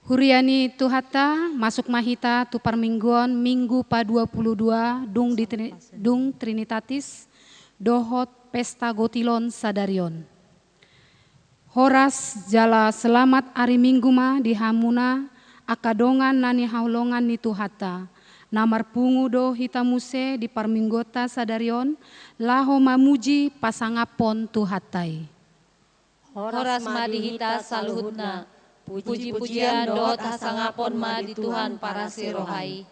Huriani Tuhata masuk mahita tu parmingguan minggu pa 22 dung Trinitatis dohot pesta gotilon sadarion. Horas jala selamat hari minggu ma di hamuna akadongan nani haulongan ni Tuhata. Namar pungu do hitamuse di parminggota sadarion laho mamuji pasangapon Tuhatai. Horas madihita saluhutna. Puji-pujian dohot hasangapon ma di Tuhan para sirohai.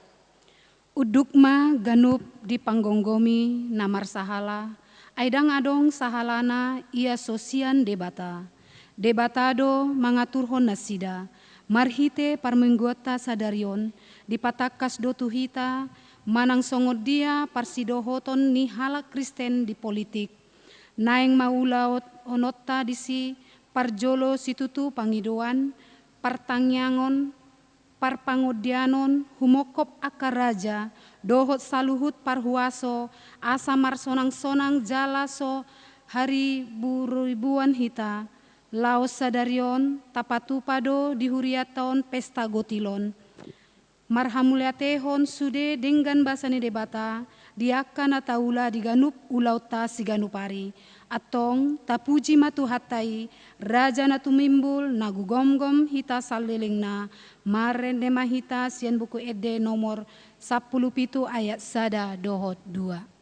Udukma ganup di panggonggomi namar sahala, aidang adong sahalana ia sosian debata. Debatado mangaturhon nasida, marhite parmenggota sadarion, dipatakas do tuhita, manang songod dia parsidohoton ni halak Kristen di politik. Naeng maulaot onota disi parjolo situtu pangidoan, partangyangon, parpangodianon, humokop akar raja, dohot saluhut parhuaso, asamar sonang-sonang jalaso, hari buribuan hita, laos sadarion, tapatupado di huriaton pesta gotilon. Marhamuliatehon sude dengan basani debata, diakan ataula diganup ulauta siganupari. Atong tapuji matuhatai raja na tumimbul nagugomgom hita saliling na marende mahita sian buku ede nomor 17 ayat sada dohot 2.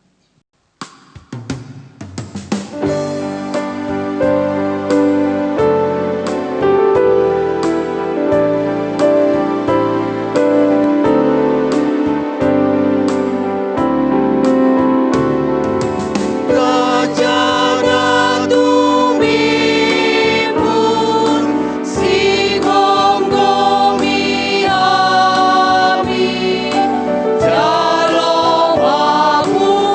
Jalong aku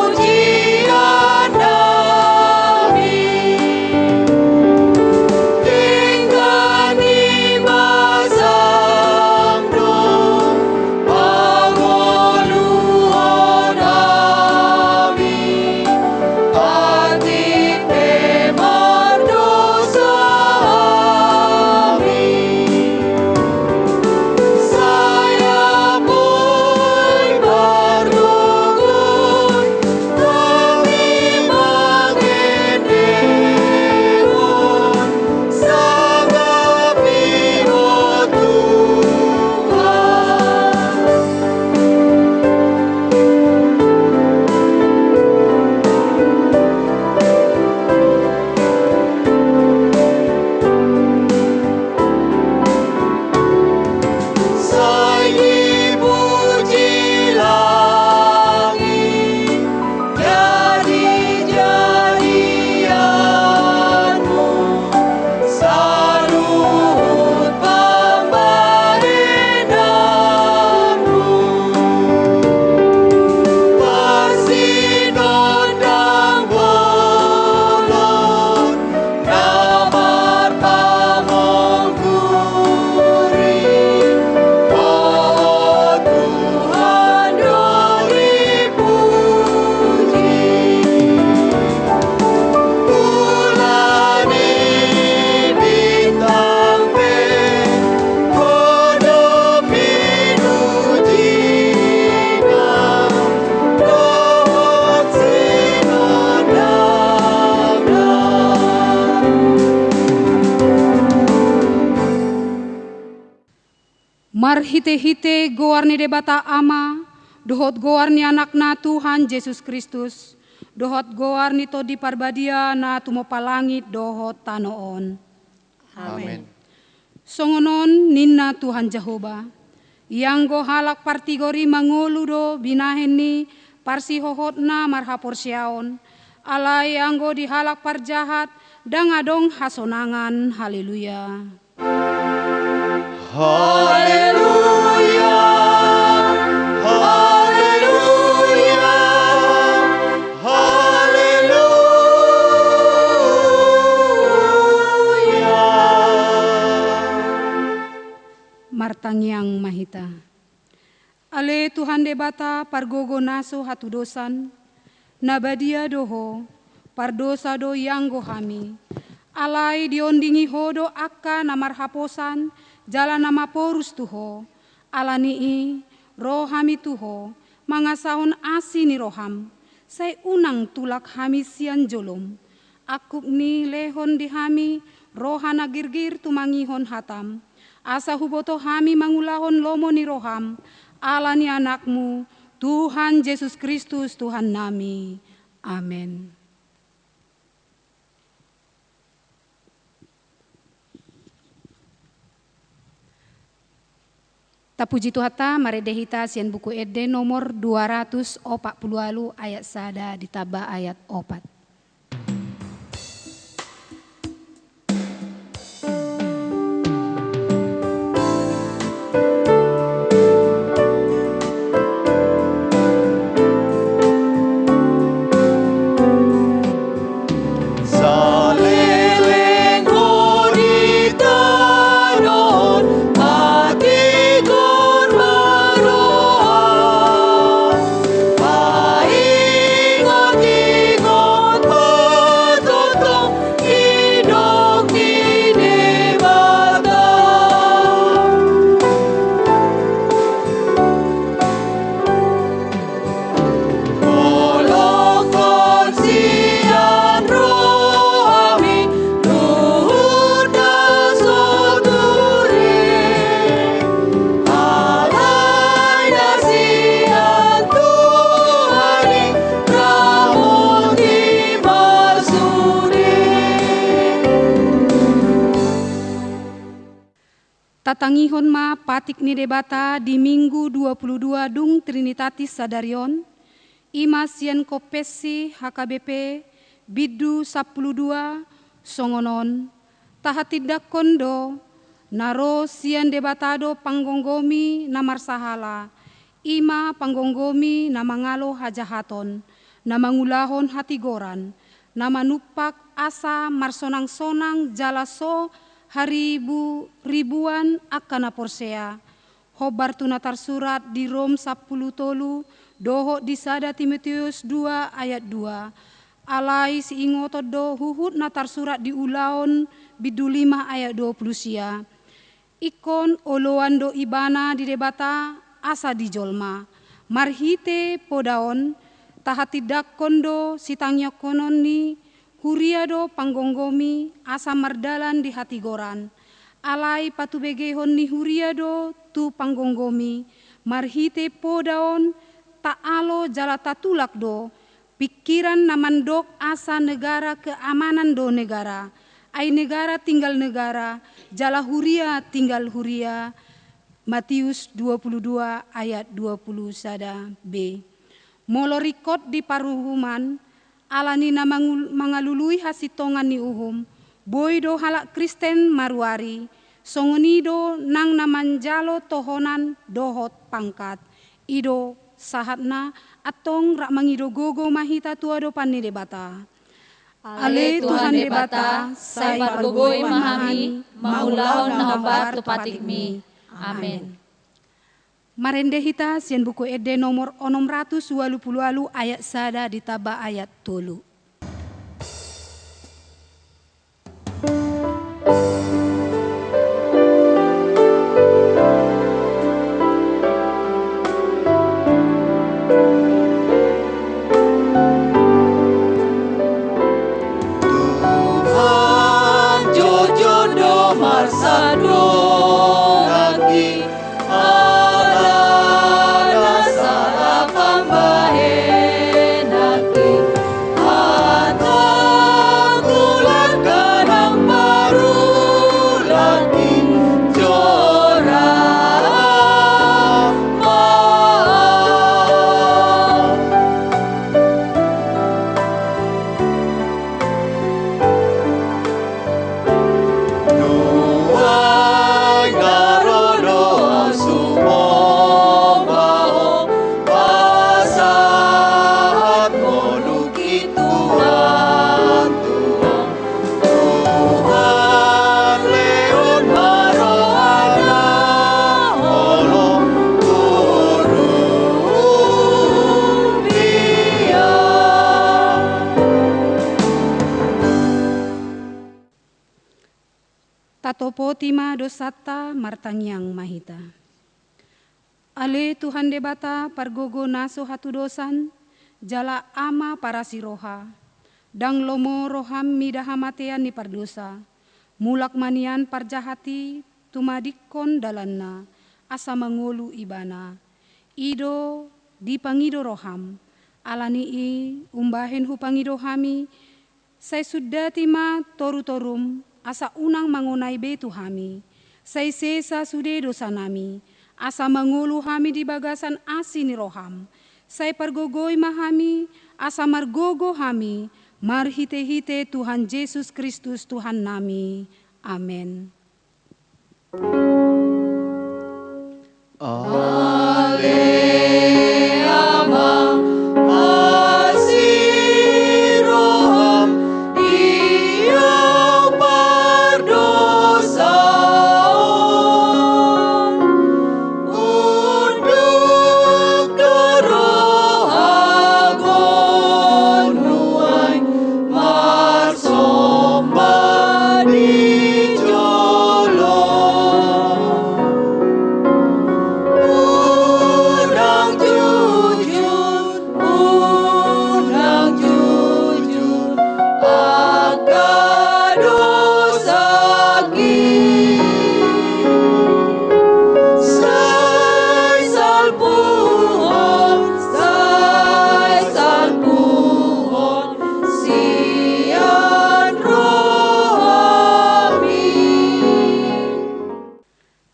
Marhite-hite goarni debata ama, dohot goarni anakna Tuhan Yesus Kristus, dohot goarni to di parbadia na tumo palangit dohot tanoon. Amin. Songonon ninna Tuhan Jehovah, yang go halak partigori mangulu do binahen ni parsi hohotna marhapor siaon, alai anggo dihalak parjahat dangadong hasonangan. Haleluya. Haleluya. Haleluya. Haleluya. Martangyang mahita. Ale Tuhan debata pargogo naso hatu dosan, nabadia doho pardosa do yang gohami, alai diondingi hodo akka namar haposan, jalan nama porus tuho, alanii rohami tuho, mangasahon asini roham, say unang tulak hami sian jolom, akup ni lehon di hami, rohana girgir tumangihon hatam, asa huboto hami mangulahon lomo ni roham, alani anakmu, Tuhan Yesus Kristus Tuhan nami. Amin. Tapuji Tuhata maredehita sian buku ede nomor 240 ayat sada ditambah ayat 4. Tatangihon ma patik ni debata di Minggu 22 dung Trinitatis Sadarion, ima sian kopesi HKBP bidu 12 songonon, tahatidak kondo, naro sian debatado panggonggomi namar sahala, ima panggonggomi namangalo hajahaton, namangulahon hatigoran, namanupak asa marsonang-sonang jalaso, ribuan akana porsea, hobar tunatar surat di Rom 10 tolu, doho di sada Timotius 2 ayat 2, alai si ingoto do huhut natar surat di ulaon bidu 5 ayat 20 sia, ikon oloan do ibana di debata asa di jolma, marhite podaon, tahatidak kondo sitangnya konon ni, huriado panggonggomi asa mardalan di hati goran, alai patubegehon ni huriado tu panggonggomi, marhite podaon taalo jala tatulak do, pikiran namandok asa negara keamanan do negara, ai negara tinggal negara, jala huria tinggal huria, Matius 22 ayat 20 sada B. Molorikot di paruhuman, alani na mangalului hasitongan ni uhum, boydo halak Kristen maruari, songonido nang namanjalo tohonan dohot pangkat, ido sahatna atong rak mangido gogo mahita tuado panni debata. Ale Tuhan debata, sai pargogoi mahami, maulahon nahabar tupatikmi. Amin. Marendehita sian buku ede nomor 620 ayat sada ditambah ayat 3. Tuhan jojo do marsado lagi Tatopotima dosata martangyang mahita. Ale Tuhan debata pargogo naso hatu dosan, jala ama para siroha, dang lomo roham midahamatean ni pardosa, mulak manian parjahati tumadikon dalanna, asa mangolu ibana, ido di pangido roham, alanii umbahen hu pangido hami, say sudah tima toru-torum, asa unang mangunai betu hami, say sesa sude dosa nami, asa mangulu hami di bagasan asini roham, say pargogoi mahami, asa margogo hami, marhite-hite Tuhan Yesus Kristus Tuhan nami. Amin.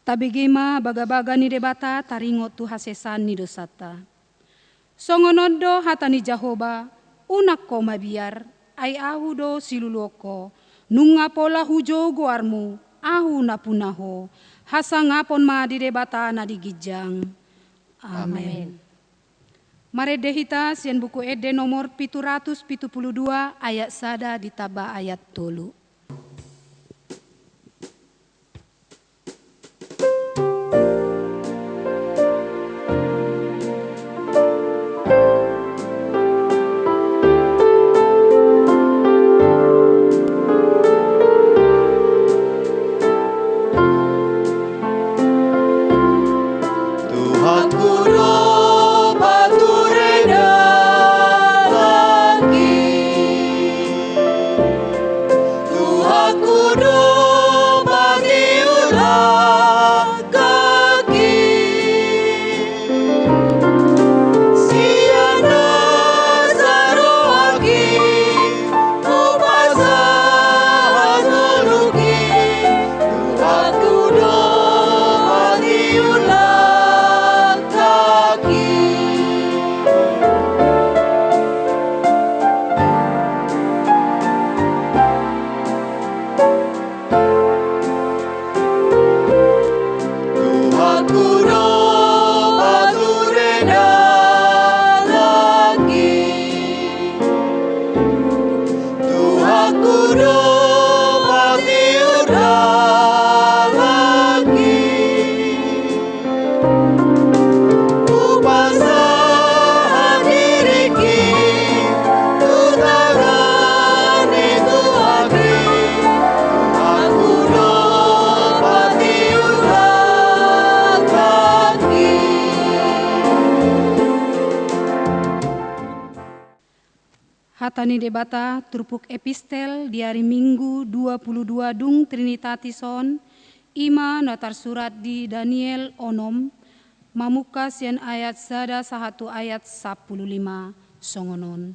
Tabegema baga-baga ni debata taringot tu hasesan ni dosata. Songonondo hatani Jahoba, unak ko mabiar, ay ahu do siluloko, nunga pola hujogo armu, ahu napunaho, hasangapon ma di debata na digijang. Amen. Maredehita sian buku ede nomor 772 ayat sada ditaba ayat 3. Hatani debata turpuk epistel di hari Minggu 22 Dung Trinitatis,on ima natar surat di Daniel onom mamuka sian ayat sada sahatu ayat 15 songonon.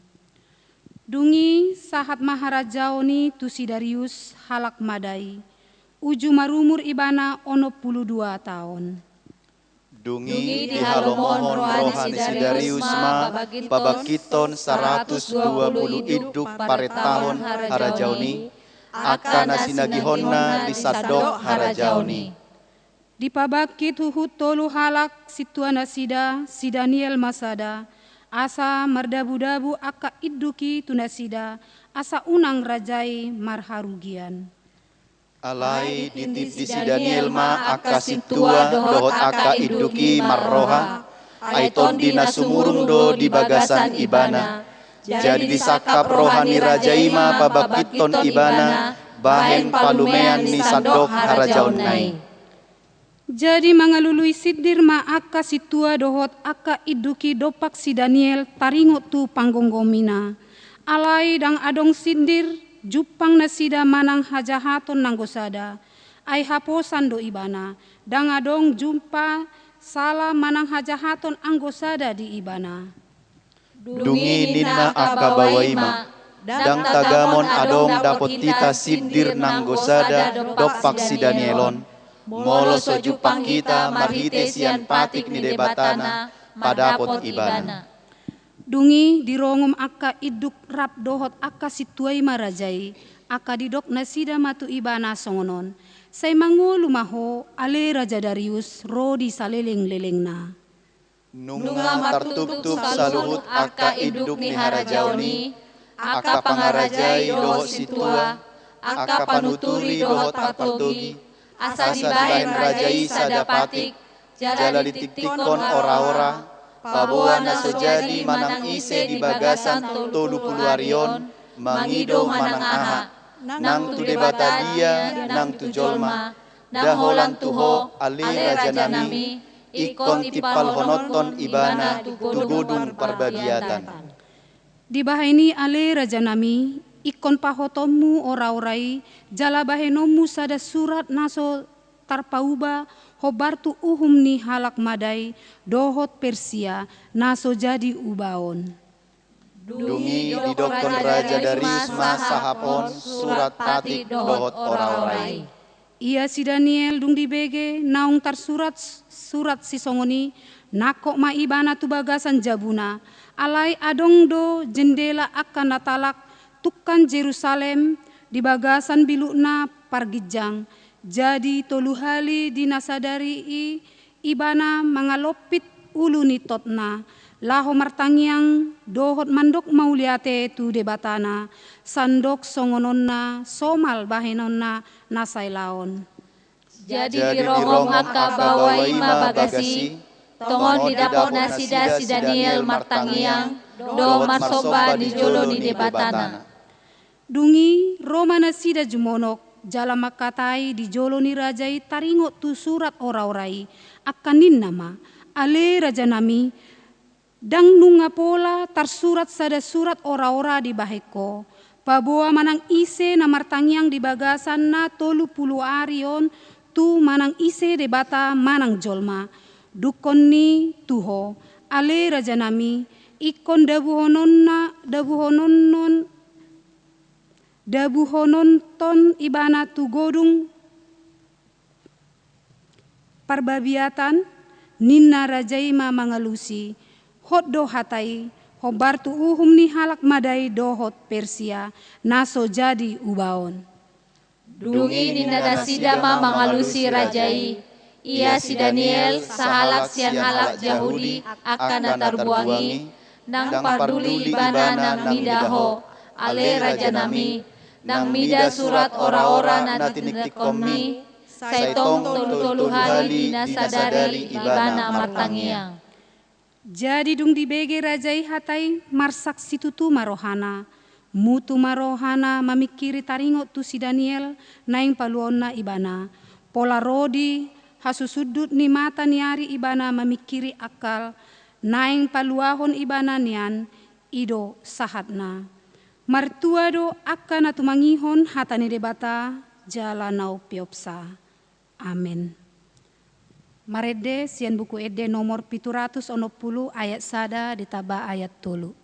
Dungi sahat maharajaoni Tusidarius halak madai uju marumur ibana 62 tahun. Dungi di halomon rohani Sidarius ma babakiton 120 hidup pare tahun harajauni akana sinagihonna di sadok harajauni. Di pabakit huhut tolu halak situana sida si Daniel masada asa mardabu-dabu aka idduki tunasida asa unang rajai marharugian. Alai ditip di si Daniel ma aka situa dohot aka iduki marroha aiton dina sumurung do di bagasan ibana jadi disakap rohani rajaima babakiton ibana bahen palumean ni sandok harajaon nai. Jadi mangalului sidir ma aka situa dohot aka iduki dopak si Daniel taringot tu panggonggomina. Alai dang adong sidir jupang nasida manang hajahaton nanggosada. Ai haposan do ibana. Dang adong jumpa salah manang hajahaton anggosada di ibana. Dungi nina aka bawaima. Dang tagamon adong dapot tita sidir nanggosada dopak si Danielon. Molo so jupang kita marhite sian patik ni debatana padapot ibana. Dungi dirongom aka iduk rap dohot aka situai marajai. Aka didok nasida matu ibana songonon. Say mangulu maho ale Raja Darius rodi saleleng-lelengna. Nunga martup-tup saluhut aka iduk ni harajaoni. Aka pangarajai dohot situa. Aka panuturi dohot partogi. Asa dibahen rajai sadapatik, jala ditiktikon ora-ora, paboa na sojadi manang ise di bagasan tolu puluarion, mangido manang aha, nang tu debata dia, nang tu jolma, daholan tuho ali raja nami, ikon tipal honoton ibana tu gudung parbagiatan. Dibaheni ale Raja nami, ikon pahotomu ora-orai, jala bahenomu sada surat naso tarpauba, hobartu uhum ni halak madai, dohot Persia, naso jadi ubaon. Dungi didokon Raja Darius ma sahapon, surat patik dohot ora-orai. Ia si Daniel dung dibege, naung tar surat si songoni, nakok ma ibana tu bagasan jabuna, alai adong do jendela akan natalak, tukan Jerusalem di bagasan bilukna pargijang. Jadi tolu hali dinasadari ibana mangalopit ulu nitotna. Laho martangiang dohot mandok mauliate tu debatana. Sandok songononna somal bahenonna nasailaon. Jadi dirongom aka bawai ma bagasi. Tongon didapot nasida si Daniel martangiang. Do marsoba di jolo ni debatana. Dungi Romana sida jumonok jala makatai di jolo ni rajai taringot tu surat ora-orai akanin nama ale Raja nami dang nunga pola tarsurat sada surat ora-ora di baheko paboa manang ise na martangiang di bagasan na tolu pulu arion tu manang ise debata manang jolma dukon ni tuho ale Raja nami ikon dabuhononton ibana tu godung parbabiatan ninna rajaima mangalusi hot do hatai hobar tu uhum ni halak madai dohot Persia naso jadi ubaon. Dungi ninna dasida ma mangalusi rajai ia si Daniel sahalak sian halak Yahudi akan natarbuangi nang parduli ibana nang midaho ale Raja nami nang mida surat ora-ora na tinekkomi saitong tolu hali dinasadari ibana martangiang. Jadi dung dibege rajai hatai marsak situtu marohana mutu marohana mamikiri taringot tu si Daniel naing paluonna ibana pola rodi hasusudut ni mata niari ibana mamikiri akal naing paluahon ibana nian ido sahatna. Martua do akan atumangihon hatani debata jala nau piopsa. Amin. Marede sian buku ede nomor 760 ayat sada ditaba ayat 3.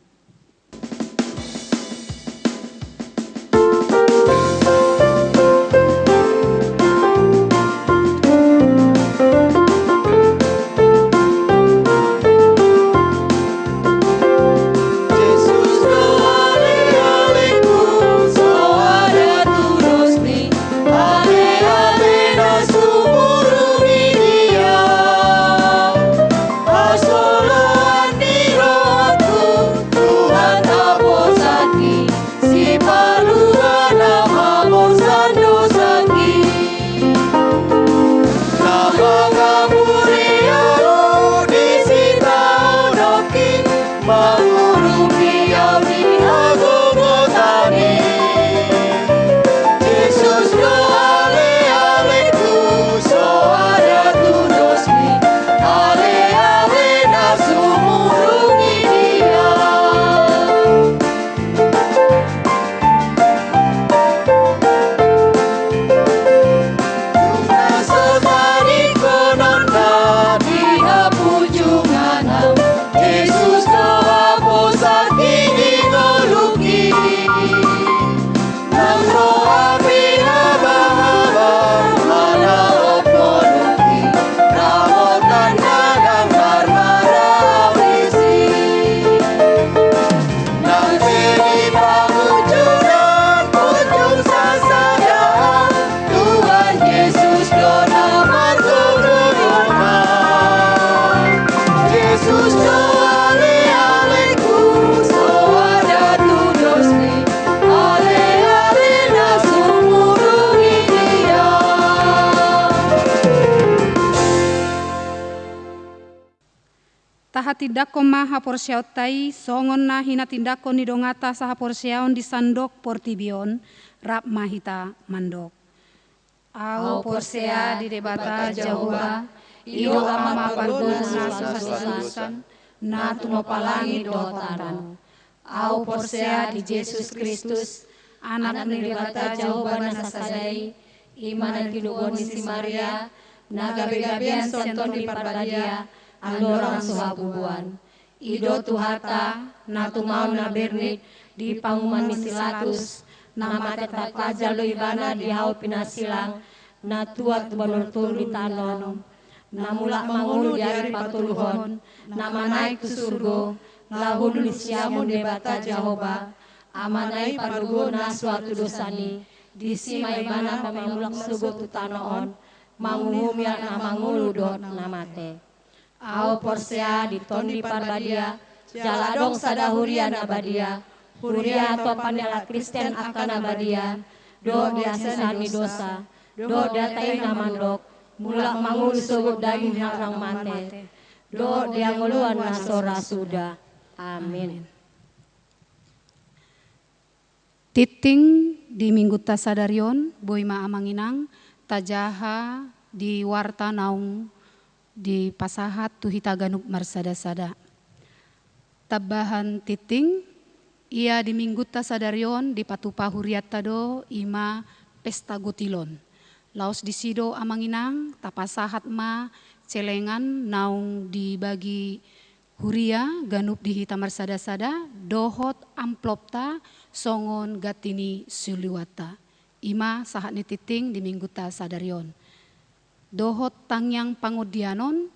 saha tindakon maha porsiautai songon na hina tindakon ni dongata saha porsiaon di sandok portibion rap mahita mandok. Au porsea di debata Jehovah iyo ama pardon nasan na tumopalangi dotaran. Au porsea di Yesus Kristus anak ni debata Jehovah nasasadai iman kinugon si Maria na gabi-gabian sonton di parbadia andorang suhabubuan. Ido tuhata na tumau na bernit di panguman misilatus na mata pajalo ibana di hau pinasilang na tuat banurtul di tanom na mulak mangulu di hari patuluhon na manai ke surgo lahun lisiamu debata Jehovah amanai parugo na suatu dosani di sima ibana pamulak surgo tutanoon mangungum ya na mangulu dot na mate. Au porsea di tondi parbadia jaladong sada hurian abadia huria topan yala Kristen akan abadia do diasesani dosa do datai namandok mulak mangul sugut daging harang mate do dianguluan nasora sudah. Amin. Titing di minggu tasadarion boima amanginang tajaha di warta naung di pasahat tuhita ganup marsada-sada. Tabahan titing ia di minggu tasadarion di patupa huriat tado ima pesta gotilon. Laos di sido amanginang tapasahat ma celengan naung dibagi huria ganup di hita marsada-sada dohot amplopta songon gatini suliwata. Ima sahat ni titing di minggu tasadarion. Dohot tangyang pangudianon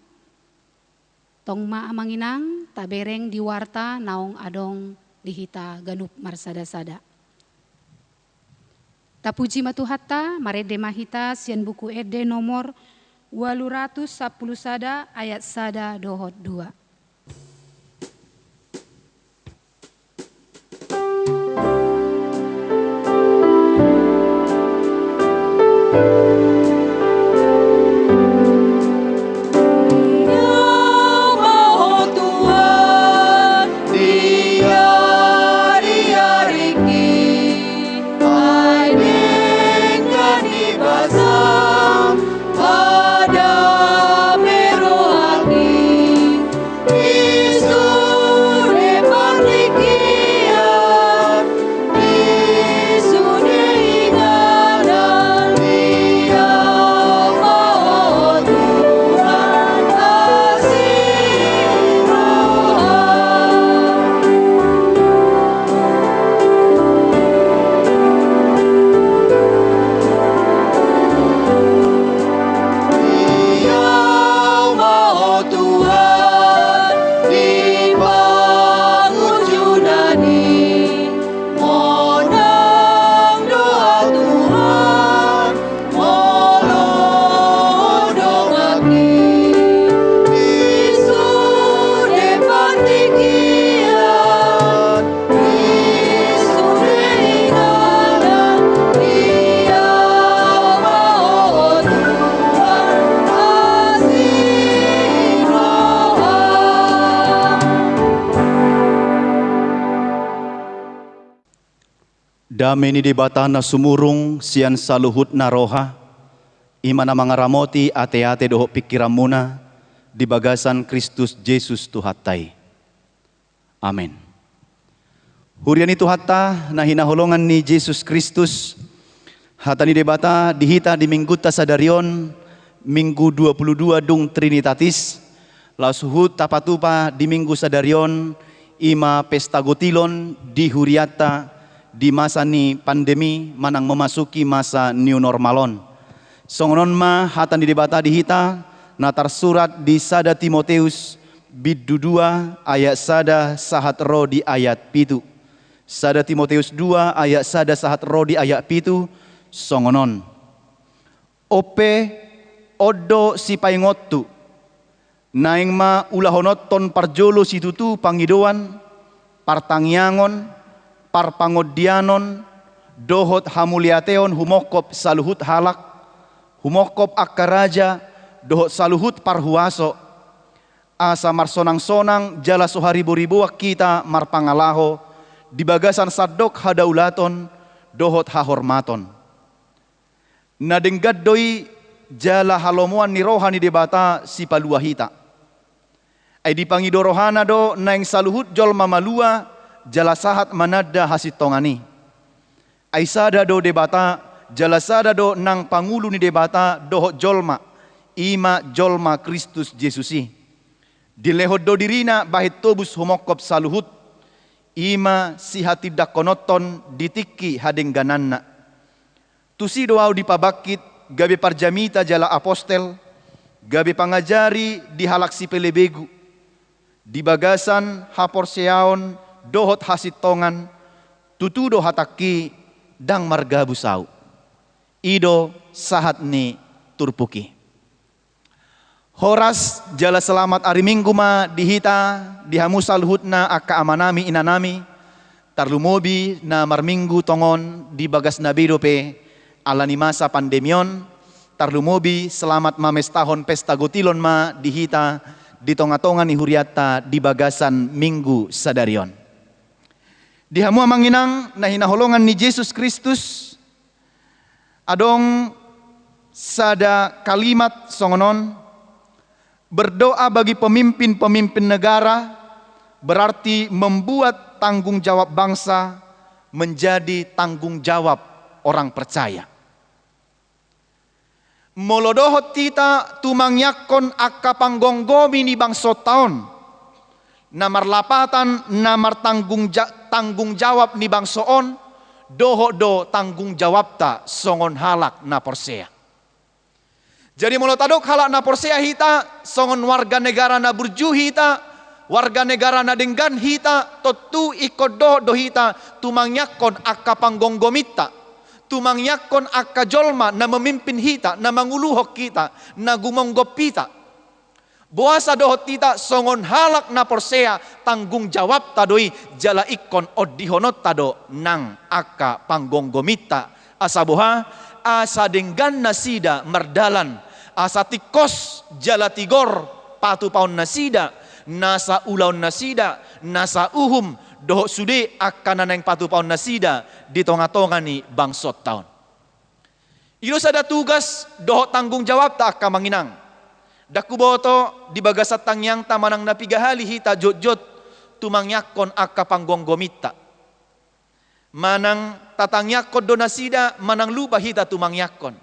tongma amanginang tabereng di warta naong adong dihita ganup marsada-sada. Tapuji matuhatta marede mahita sian buku ede nomor 810 sada ayat sada dohot 2. Dameni di batana sumurung sian saluhut naroha imana mangaramoti ate-ate doho pikiramuna di bagasan Kristus Yesus Tuhatai. Amin. Hurian itu hatta na hinaholongan ni Yesus Kristus hatani debata dihita di minggu tasadarion minggu 22 dung Trinitatis lasuhut tapatupa di minggu sadarion ima pesta gotilon di huriata di masa ni pandemi manang memasuki masa new normalon. Songonon ma hatan di debata dihita natar surat di sada Timoteus biddu 2 ayat sada sahat ro di ayat pitu. Sada Timoteus 2 ayat sada sahat ro di ayat pitu songonon. Ope odo si paingotu naing ma ulahonoton parjolo situtu pangidoan partangyangon parpangodianon dohot hamuliateon humokop saluhut halak humokop akkaraja dohot saluhut parhuaso asa marsonang-sonang jala soharibu-ribu kita marpangalaho di bagasan sadok hadaulaton dohot hahormaton. Nadenggat doi jala halomuan ni rohani debata si paluahita. Ay di pangidorohana do naing saluhut jol mamalua jala sahat manada hasit tongani. Ay sada do debata jala sada do nang pangulo ni debata dohot jolma ima jolma Kristus Yesusi. Dilehod do dirina bahit tobus humokop saluhut ima si hati dakonoton ditiki hadeng gananna. Tusi doau dipabakit gabi parjamita jala apostel, gabi pangajari di halak si pelebegu, di bagasan haporseaon dohot hasitongan, tutudo hataki dang margabu sau. Ido sahat ni turpuki. Horas jala selamat hari Minggu ma dihita dihamusal hutna akka amanami inanami tarlumobi na marminggu tongon di bagas nabidope alani masa pandemion tarlumobi selamat mames tahun pesta gotilon ma dihita di tonga-tonga ni huriata di bagasan minggu sadarion. Dihamu manginang na hinaholongan ni Yesus Kristus adong sada kalimat songonon berdoa bagi pemimpin-pemimpin negara berarti membuat tanggung jawab bangsa menjadi tanggung jawab orang percaya. Molodohot tita tumangyakon akka panggonggomi ni bangsot taon. Namar lapatan namar tanggung jawab ni bangsoon doho do tanggung jawab ta songon halak na porsea. Jadi molotadok halak na porsea hita songon warga negara na burju hita warga negara na denggan hita totu ikod do hita tumangyakon akka panggonggomita. Tumangyakon akka jolma na memimpin hita, na manguluhok kita, na gumonggop kita. Buasa dohot kita songon halak na porsea tanggung jawab tadoi jala ikon odihonot tado nang akka panggonggomita. Asa boha, asa denggan nasida merdalan, asa tikos jala tigor patu paun nasida, nasa ulaun nasida, nasa uhum, doho sude akan naneng patu paun nasida di tonga-tonga ni bangsot taon. Ilo sada tugas doho tanggung jawab tak akan manginang. Dakuboto di bagasat tangyang tamanang napigahali hita jot-jot tumangyakon akka panggonggomita. Manang tatangyakon do nasida manang lupa hita tumangyakon.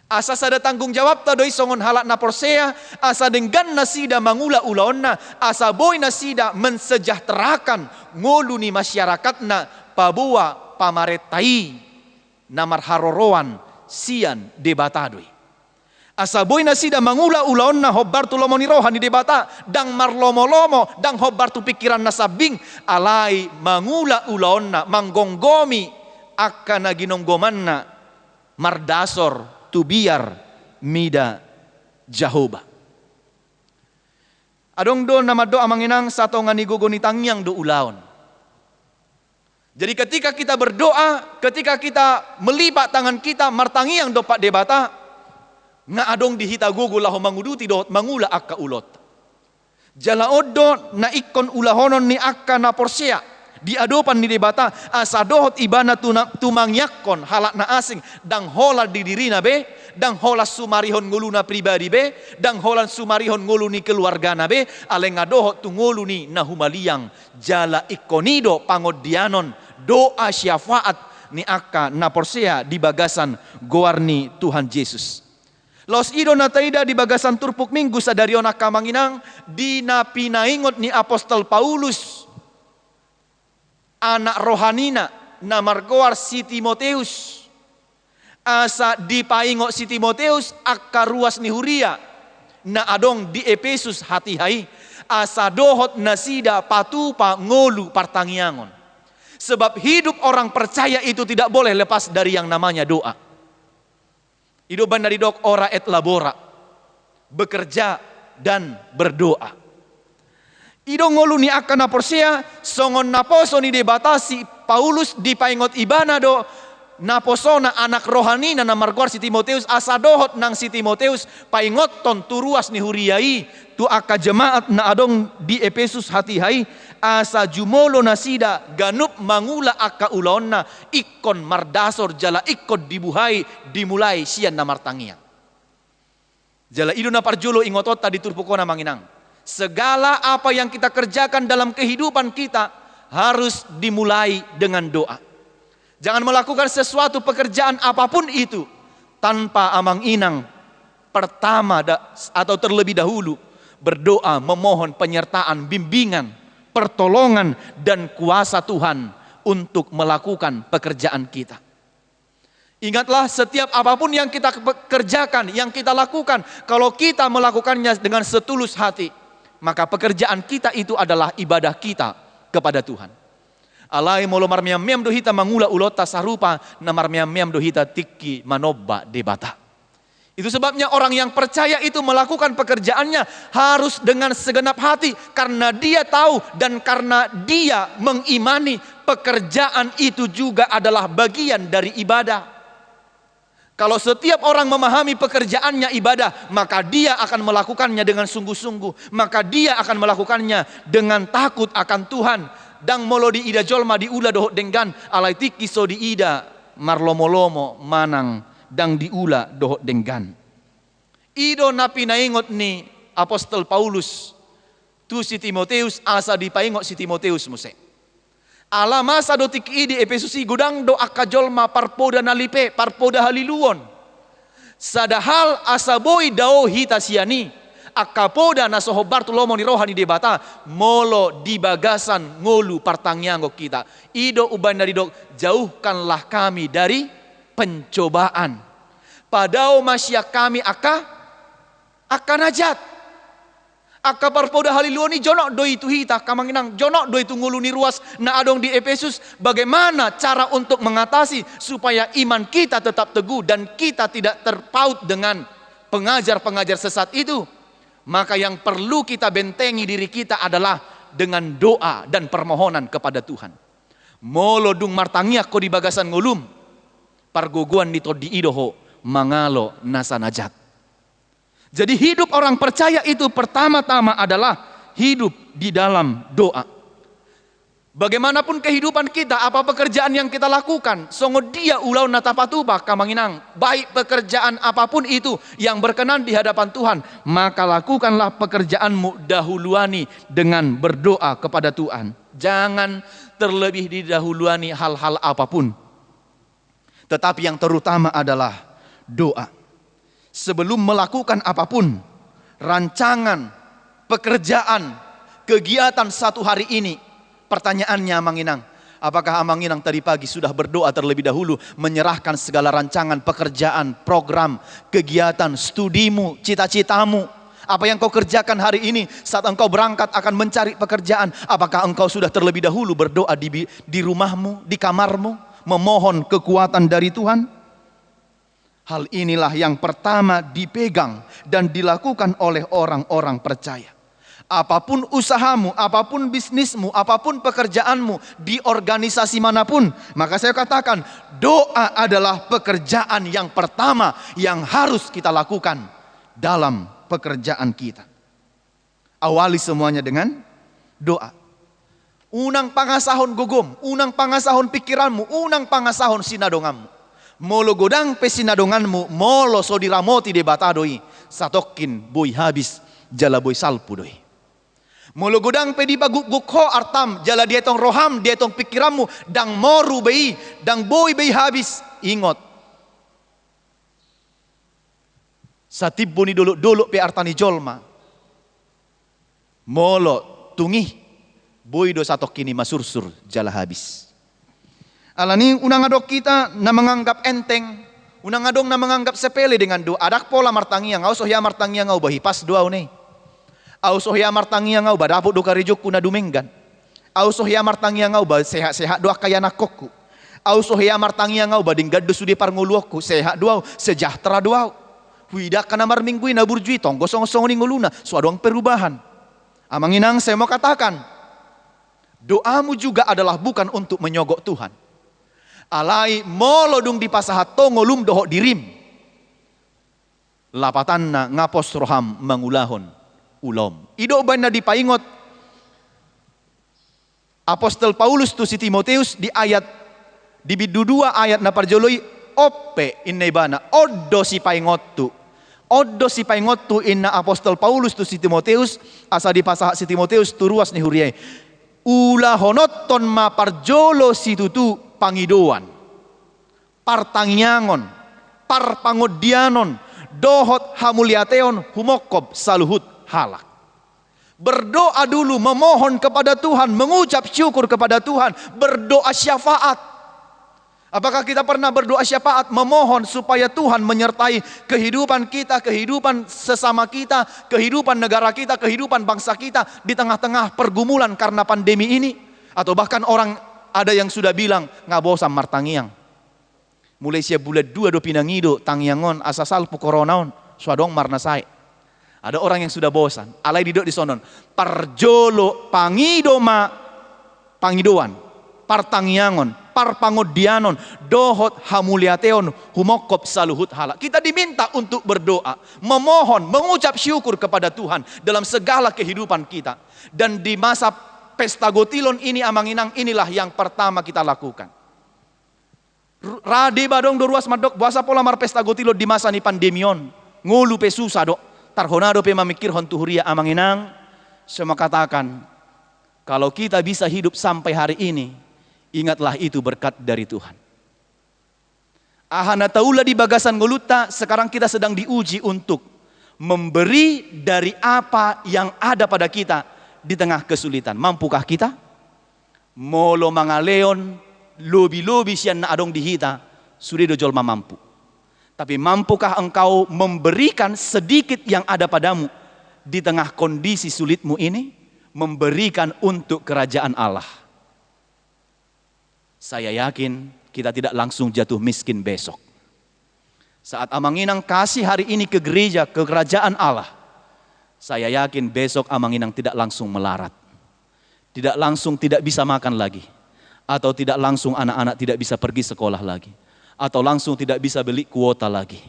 Asa sada tanggung jawab ta doi songon halak na porsea, asa denggan nasida mangula-ulaon na, asa boy nasida mensejahterakan ngolu ni masyarakat na pabuwa pamaretai namar haroroan sian debatadoi. Asa boy nasida mangula-ulaon na hobbar tu lomo ni rohani debata dang marlomo-lomo dang hobbar tu pikiran nasabing alai mangula-ulaon na manggonggomi akka na ginonggoman na mardasor tu biar mida Jehovah. Adong do nama doa manginang sato nga niguguni tangyang do ulaon. Jadi ketika kita berdoa, ketika kita melipat tangan kita martangiang do pak debata, nga adong dihita gugu laho manguduti do mangula akka ulot. Jala oddo na ikon ulahonon ni akka na porsea. Di adopan ni debata asa dohot ibana tumangyakon halak na asing dang hola di dirina be dang hola sumarihon nguluna pribadi be dang holan sumarihon nguluni keluarga na be aleng adohot tu nguluni na humaliang jala ikonido pangodianon doa syafaat ni akka na porsea di bagasan goarni Tuhan Yesus. Los ido na taida di bagasan turpuk minggu sadarion akka manginang di napinaingot ni Apostol Paulus anak rohanina na margoar si Timoteus asa dipaingo si Timoteus akka ruas ni Huria na adong di Efesus hatihai asa dohot nasida patupa ngolu partangiangon. Sebab hidup orang percaya itu tidak boleh lepas dari yang namanya doa. Hidup dari dok ora et labora, bekerja dan berdoa. Ido ngolu ni akan na porsea songon naposo ni debatasi Paulus dipaingot ibana do naposona anak rohani na namarguar si Timoteus asa dohot nang si Timoteus paingoton turuas ni huriai tu aka jemaat na adong di Efesus hati-hai asa jumolo na sida ganup mangula aka ulaon na ikon mardasor jala ikon dibuhai dimulai sian na martangia. Jala ido na parjulo ingotot tadi turpukona manginang. Segala apa yang kita kerjakan dalam kehidupan kita harus dimulai dengan doa. Jangan melakukan sesuatu pekerjaan apapun itu tanpa amang inang pertama atau terlebih dahulu berdoa memohon penyertaan, bimbingan, pertolongan dan kuasa Tuhan untuk melakukan pekerjaan kita. Ingatlah setiap apapun yang kita kerjakan, yang kita lakukan, kalau kita melakukannya dengan setulus hati, maka pekerjaan kita itu adalah ibadah kita kepada Tuhan. Alai molo marmiam miam dohita mangula ulota sarupa na marmiam miam dohita tiki manobba debata. Itu sebabnya orang yang percaya itu melakukan pekerjaannya harus dengan segenap hati karena dia tahu dan karena dia mengimani pekerjaan itu juga adalah bagian dari ibadah. Kalau setiap orang memahami pekerjaannya ibadah, maka dia akan melakukannya dengan sungguh-sungguh, maka dia akan melakukannya dengan takut akan Tuhan. Dang molo di ida jolma di ula dohot denggan alai tiki so di ida marlomo-lomo manang dang di ula dohot denggan. Ido napi naingot ni Apostol Paulus tu si Timoteus asa dipaingot si Timoteus muse. Ala masa do tiki di Efesusi gudang do akajolma parpoda nalipe parpoda haliluon. Sadahal asa boy dao hita siani. Akapoda na soho Bartolomo ni rohani debata molo di bagasan ngolu partangyango kita. Ido uban dari dok jauhkanlah kami dari pencobaan. Padao masya kami akan najat. Aka parpoda haliluoni jonok do itu hita kamanginang jonok do itu ngulu ni ruas na adong di Efesus. Bagaimana cara untuk mengatasi supaya iman kita tetap teguh dan kita tidak terpaut dengan pengajar-pengajar sesat itu. Maka yang perlu kita bentengi diri kita adalah dengan doa dan permohonan kepada Tuhan. Molo dung martangia ko di bagasan ngulum. Pargoguan nito di idoho mangalo nasa najat. Jadi hidup orang percaya itu pertama-tama adalah hidup di dalam doa. Bagaimanapun kehidupan kita, apa pekerjaan yang kita lakukan, songo dia ulau natapatuba kamanginang, baik pekerjaan apapun itu yang berkenan di hadapan Tuhan, maka lakukanlah pekerjaanmu dahuluani dengan berdoa kepada Tuhan. Jangan terlebih didahuluani hal-hal apapun. Tetapi yang terutama adalah doa. Sebelum melakukan apapun, rancangan, pekerjaan, kegiatan satu hari ini, pertanyaannya Amanginang, apakah Amanginang tadi pagi sudah berdoa terlebih dahulu menyerahkan segala rancangan pekerjaan, program, kegiatan, studimu, cita-citamu, apa yang kau kerjakan hari ini saat engkau berangkat akan mencari pekerjaan, apakah engkau sudah terlebih dahulu berdoa di rumahmu, di kamarmu, memohon kekuatan dari Tuhan? Hal inilah yang pertama dipegang dan dilakukan oleh orang-orang percaya. Apapun usahamu, apapun bisnismu, apapun pekerjaanmu di organisasi manapun, maka saya katakan doa adalah pekerjaan yang pertama yang harus kita lakukan dalam pekerjaan kita. Awali semuanya dengan doa. Unang pangasahon gugum, unang pangasahon pikiranmu, unang pangasahon sinadonganmu. Molo godang pesinadonganmu, molo sodiramoti debatadoi, satokin boy habis, jala boy salpu doi. Molo godang pedi baguk-gukho artam, jala dietong roham, dietong pikiranmu, dang moru bei, dang boy bei habis, ingot. Satibbo ni dolo pe artani jolma. Molo tungi, boy do satokini masursur, jala habis. Alani unang adok kita na menganggap enteng, unang adong na menganggap sepele dengan doa. Adak pola martangiang, au sohya martangiang au bahi pas doa une. Au sohya martangiang au badapuk do karijokku na dumenggan. Au sohya martangiang au ba sehat-sehat doa kaya nakokku. Au sohya martangiang au bading gaddo sudi parnguluokku sehat doa sejahtera doa. Huida kana marminggui na burjui tong gosong-gosong ni nguluna suadong perubahan. Amanginang saya mau katakan, doamu juga adalah bukan untuk menyogok Tuhan. Alai molodung di pasahato ngolum dohok dirim. Lapatanna ngapos roham mangulahon ulom. Ido bana dipaingot Apostol Paulus tu si Timoteus di ayat di bidu 2 ayat na parjoloi ope inna ibana oddo si paingotu. Oddo si paingotu inna Apostol Paulus tu si Timoteus asa di pasah si Timoteus turuas ni huriai. Ula honoton ma parjolo si tutu pangidoan. Partangyangon, parpangodianon, dohot hamuliateon humokob saluhut halak. Berdoa dulu, memohon kepada Tuhan, mengucap syukur kepada Tuhan, berdoa syafaat. Apakah kita pernah berdoa syafaat, memohon supaya Tuhan menyertai kehidupan kita, kehidupan sesama kita, kehidupan negara kita, kehidupan bangsa kita di tengah-tengah pergumulan karena pandemi ini? Atau bahkan orang ada yang sudah bilang, nggak bosan martangiang. Mulai siap bulan 2 do pinangido, tangyangon, asasal pu koronaon, swadong marnasai. Ada orang yang sudah bosan, alai didok di sonon. Parjolo pangidoma pangidoan, partangyangon, parpangodianon, dohot hamuliateon, humokop saluhut halak. Kita diminta untuk berdoa, memohon, mengucap syukur kepada Tuhan dalam segala kehidupan kita. Dan di masa pesta gotilon ini amanginang inilah yang pertama kita lakukan. Rade badong doruas madok buasa pola mar pesta gotilon di masa ni pandemion. Ngulu pe susah dok. Tarhonado pe mamikir hontu huria amanginang. Semua katakan, kalau kita bisa hidup sampai hari ini, ingatlah itu berkat dari Tuhan. Ahana taula di bagasan nguluta, sekarang kita sedang diuji untuk memberi dari apa yang ada pada kita di tengah kesulitan. Mampukah kita? Molo mangaleon, lobi-lobi sian na adong dihita, sudah dojol mampu. Tapi mampukah engkau memberikan sedikit yang ada padamu di tengah kondisi sulitmu ini, memberikan untuk kerajaan Allah? Saya yakin kita tidak langsung jatuh miskin besok. Saat amanginang kasih hari ini ke gereja, ke kerajaan Allah, saya yakin besok amanginang tidak langsung melarat. Tidak langsung tidak bisa makan lagi. Atau tidak langsung anak-anak tidak bisa pergi sekolah lagi. Atau langsung tidak bisa beli kuota lagi.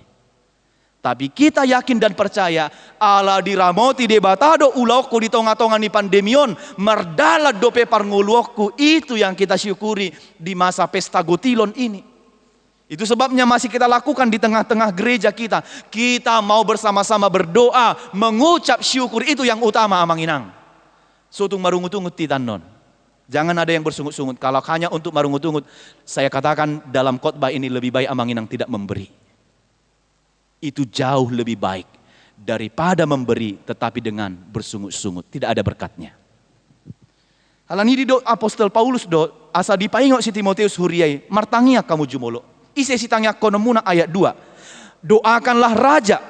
Tapi kita yakin dan percaya Allah diramoti debatado ulokku di tonga-tonga ni pandemion merdala dope parnguluokku. Itu yang kita syukuri di masa pesta gotilon ini. Itu sebabnya masih kita lakukan di tengah-tengah gereja kita. Kita mau bersama-sama berdoa, mengucap syukur, itu yang utama amanginang. Sutung marungut-ungut titanon. Jangan ada yang bersungut-sungut. Kalau hanya untuk marungut-ungut, saya katakan dalam khotbah ini lebih baik amanginang tidak memberi. Itu jauh lebih baik daripada memberi tetapi dengan bersungut-sungut. Tidak ada berkatnya. Halani do Apostol Paulus do asa dipaingok si Timoteus huriai. Martangia kamu jumolo. Ise si tangya konomuna ayat 2. Doakanlah raja.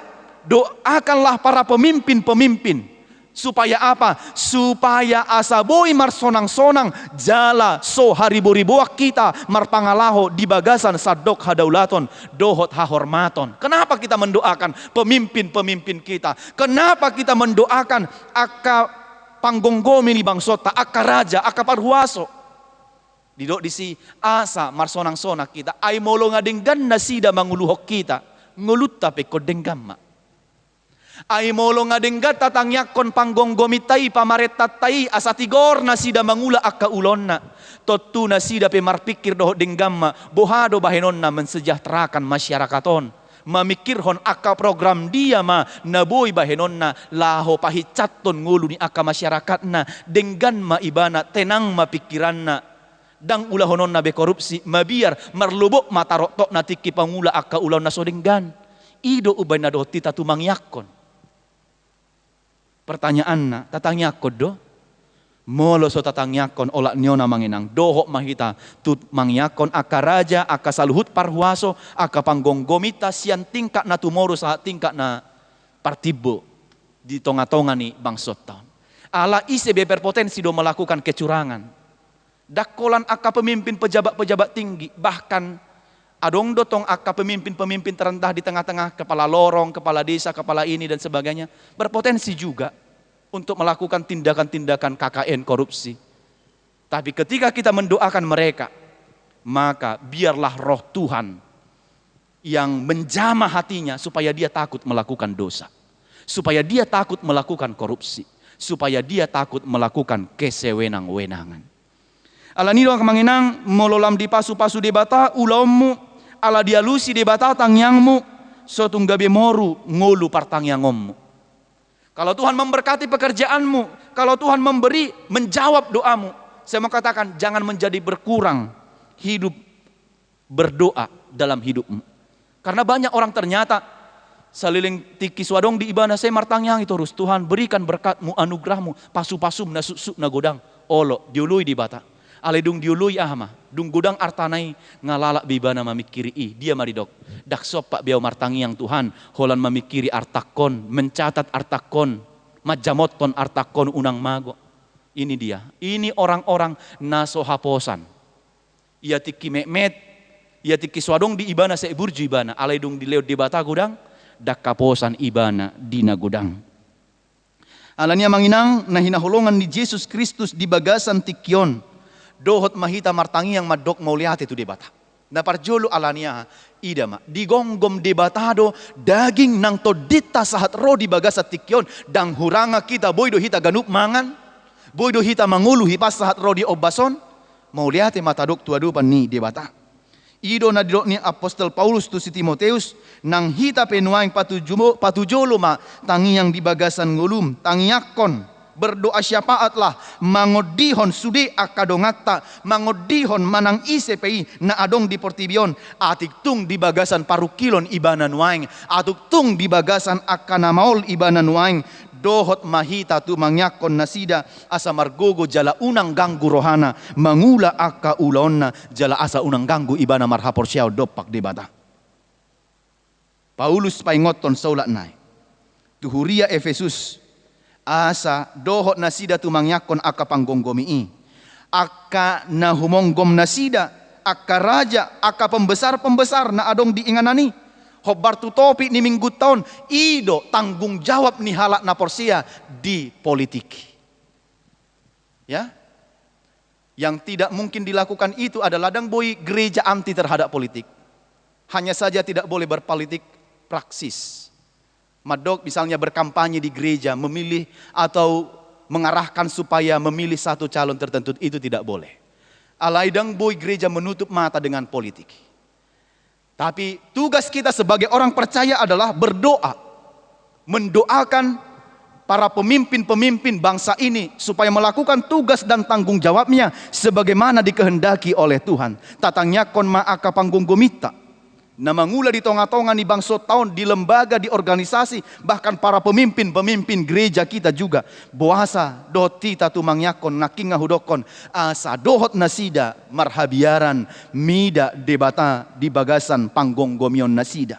Doakanlah para pemimpin-pemimpin. Supaya apa? Supaya asaboi marsonang-sonang jala so haribo-riboak kita marpangalaho di bagasan sadok hadaulaton dohot hahormaton. Kenapa kita mendoakan pemimpin-pemimpin kita? Kenapa kita mendoakan aka panggonggomi ni bangsota, aka raja, aka parhuaso? Didok disi asa marsonang-sonang kita ay molo ngadenggan nasida manguluhok kita ngulutta pe kodenggamma. Ay molo ngadenggat tatangyakon panggonggomitay pamaretatay asatigor na sida mangula akka ulonna totu na sida pe marpikir doho denggamma bohado bahenon na mensejahterakan masyarakaton mamikirhon akka program dia ma naboy bahenon na laho pahicaton ngulu ni akka masyarakat na denggan ma ibana tenang mapikiran na dang ulahonon na be korupsi mabiar marlubok matarok na tiki pangula akka ulaw na so denggan ido ubay na do tita tumangyakon. Pertanyaan na, tatangyakon do? Molo so tatangyakon olak nyo na manginang. Dohok mahita, tut mangyakon aka raja, aka saluhut parhuaso, aka panggonggomita, siyan tingkat na tumoro sa tingkat na partibo. Di tonga-tonga ni bangsot taon. Ala ise berpotensi do melakukan kecurangan. Dakolan aka pemimpin pejabat-pejabat tinggi, bahkan adong dotong aka pemimpin-pemimpin terendah di tengah-tengah, kepala lorong, kepala desa, kepala ini dan sebagainya, berpotensi juga untuk melakukan tindakan-tindakan KKN korupsi. Tapi ketika kita mendoakan mereka, maka biarlah roh Tuhan yang menjamah hatinya supaya dia takut melakukan dosa, supaya dia takut melakukan korupsi, supaya dia takut melakukan kesewenang-wenangan. Ala nido kemanginang mololam di pasu-pasu debata ulaumu ala dialusi debata tangyangmu sotunggabe moru ngolu partangyangommu. Kalau Tuhan memberkati pekerjaanmu, kalau Tuhan memberi menjawab doamu, saya mau katakan jangan menjadi berkurang hidup berdoa dalam hidupmu. Karena banyak orang ternyata saliling tiki swadong di ibana saya martangyang itu terus Tuhan berikan berkatmu anugerahmu pasu-pasum na susuk na godang olo diului di bata aledung diului ahma dung godang artanai ngalalak bibana mamikiri dia maridok dak sopak biau martangyang Tuhan holan mamikiri artakon mencatat artakon majamoton artakon unang mago. Ini dia, ini orang-orang naso haposan ia tiki mekmet ia tiki swadong di ibana saya burju ibana aledung di leod di bata godang dak kaposan ibana dina godang. Alania manginang nahina holongan di Yesus Kristus di bagasan tikyon dohot mahita martangi yang madok mauliat itu di bata. Na parjolo alania idama digonggom di batado daging nang todita sahat ro di bagasa tikyon dang huranga kita boydo hita ganup mangan boydo hita mangulu hipas sahat ro di obason mauliate matadok tuadupan ni di bata. Ido na didok ni Apostol Paulus tu si Timoteus nang hita penuaing patujolo ma tangi yang di bagasan ngulum tangiakon berdoa syafaatlah mangodihon sude akadongata mangodihon manang isepei na adong di portibion atik tung di bagasan parukilon ibana nuaing atuk tung di bagasan akanamaol ibana nuaing dohot mahita tu mangyakon nasida asa margogo jala unang ganggu rohana mangula aka ulonna jala asa unang ganggu ibana marhapor siyaw dopak debata. Paulus paingoton saulat nai tuhuria Efesus asa dohot nasida tu mangyakon aka panggonggomi aka nahumonggom nasida aka raja aka pembesar na adong diinganani hobar tu topik ni minggu tahun ido tanggung jawab ni halak na porsia di politik. Ya, yang tidak mungkin dilakukan itu adalah ladang boy gereja anti terhadap politik. Hanya saja tidak boleh berpolitik praksis. Madok misalnya berkampanye di gereja memilih atau mengarahkan supaya memilih satu calon tertentu itu tidak boleh. Alaidang boy gereja menutup mata dengan politik. Tapi tugas kita sebagai orang percaya adalah berdoa. Mendoakan para pemimpin-pemimpin bangsa ini supaya melakukan tugas dan tanggung jawabnya sebagaimana dikehendaki oleh Tuhan. Tatangnya kon maaka panggunggumita. Na mangula di tonga-tonga ni bangsa tahun di lembaga, di organisasi, bahkan para pemimpin-pemimpin gereja kita juga. Boasa dohot tita tu mangyakon nakinga hudokon asa dohot nasida marhabiaran mida debata di bagasan panggonggomion nasida.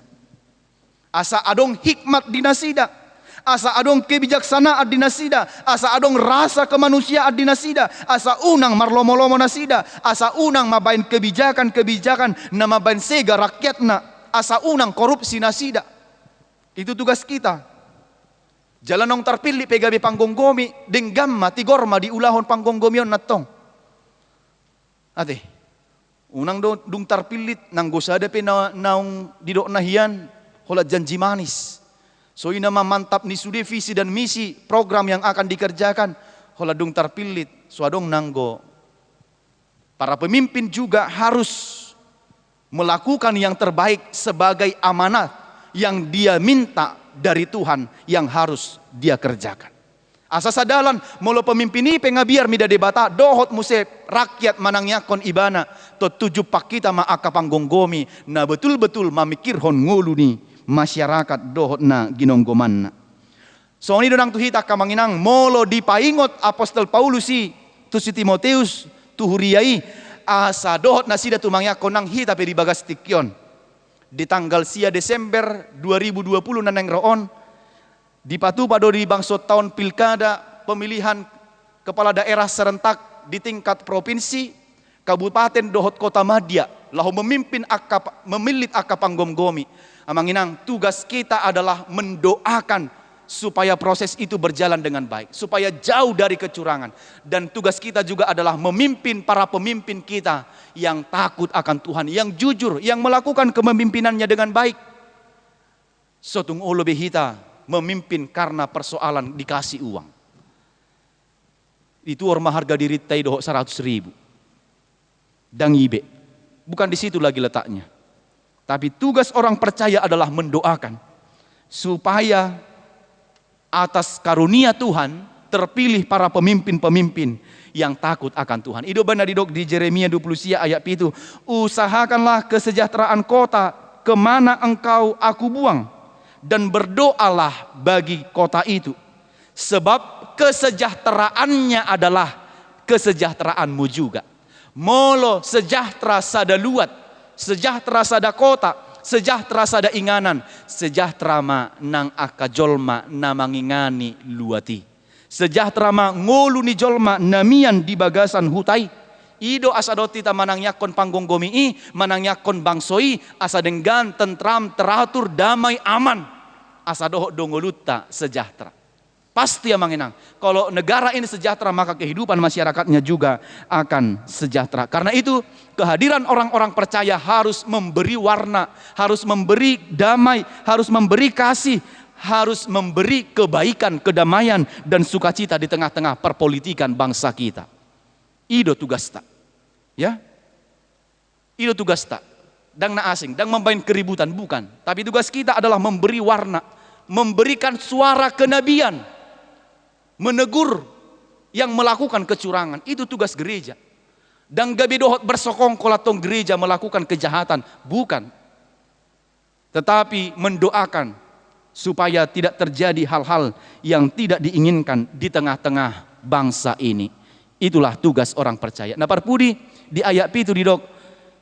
Asa adong hikmat di nasida. Asa adong kebijaksanaan di nasida, asa adong rasa kemanusiaan di nasida, asa unang marlomo-lomo nasida, asa unang mabain kebijakan-kebijakan na mabain sega rakyatna, asa unang korupsi nasida. Itu tugas kita. Jalanong terpilih pegabe panggonggomi denggamma tigorma di ulahon panggonggomion natong. Ate, unang dung terpilih nang gosada pe naung didok nahian holat janji manis. So ina mantap ni sude visi dan misi program yang akan dikerjakan holadung terpilih suadong nanggo. Para pemimpin juga harus melakukan yang terbaik sebagai amanat yang dia minta dari Tuhan yang harus dia kerjakan. Asa sadalan molo pemimpin ini pengabiar mida debata dohot musep rakyat manangyakon ibana to tujuh pak kita maaka panggonggomi na betul-betul mamikir hon ngulu ni masyarakat dohot na ginonggoman na. So ini donang tuhita kamanginang molo dipaingot Apostol Paulus tu si Timoteus tuhuriai asa dohot na sida tumangyakon nang hita pe di bagas tikyon. Di tanggal sia Desember 2020 naneng roon dipatu pada di bangsot tahun pilkada pemilihan kepala daerah serentak di tingkat provinsi kabupaten dohot kota Madya lahu memimpin memilit aka panggomgomi. Amanginang tugas kita adalah mendoakan supaya proses itu berjalan dengan baik, supaya jauh dari kecurangan. Dan tugas kita juga adalah memimpin para pemimpin kita yang takut akan Tuhan, yang jujur, yang melakukan kepemimpinannya dengan baik. Sotung olo behita memimpin karena persoalan dikasih uang. Itu orma harga diri tai dohok 100.000. Dan ibe. Bukan di situ lagi letaknya. Tapi tugas orang percaya adalah mendoakan supaya atas karunia Tuhan terpilih para pemimpin-pemimpin yang takut akan Tuhan. Ido benar didok di Jeremia 20 ayat itu. Usahakanlah kesejahteraan kota kemana engkau aku buang, dan berdoalah bagi kota itu, sebab kesejahteraannya adalah kesejahteraanmu juga. Molo sejahtera sada luat, sejahtera sada kota, sejahtera sada inganan, sejahtera ma nang akajolma na mangingani luati. Sejahtera ma ngolu ni jolma namian di bagasan hutai. Ido asadoti ta manang yakon panggonggomi manang yakon bangsoi, asa denggan tentram teratur damai aman. Asadoh dongoluta sejahtera. Pasti yang mengenang. Kalau negara ini sejahtera, maka kehidupan masyarakatnya juga akan sejahtera. Karena itu kehadiran orang-orang percaya harus memberi warna, harus memberi damai, harus memberi kasih, harus memberi kebaikan, kedamaian, dan sukacita di tengah-tengah perpolitikan bangsa kita. Ido tugas tak, ya? Ido tugas tak. Dang na asing, dang membain keributan, bukan. Tapi tugas kita adalah memberi warna, memberikan suara kenabian, menegur yang melakukan kecurangan. Itu tugas gereja. Dan gabi dohot bersokong kolatong gereja melakukan kejahatan, bukan. Tetapi mendoakan supaya tidak terjadi hal-hal yang tidak diinginkan di tengah-tengah bangsa ini. Itulah tugas orang percaya. Nah parpudi di ayat itu didok,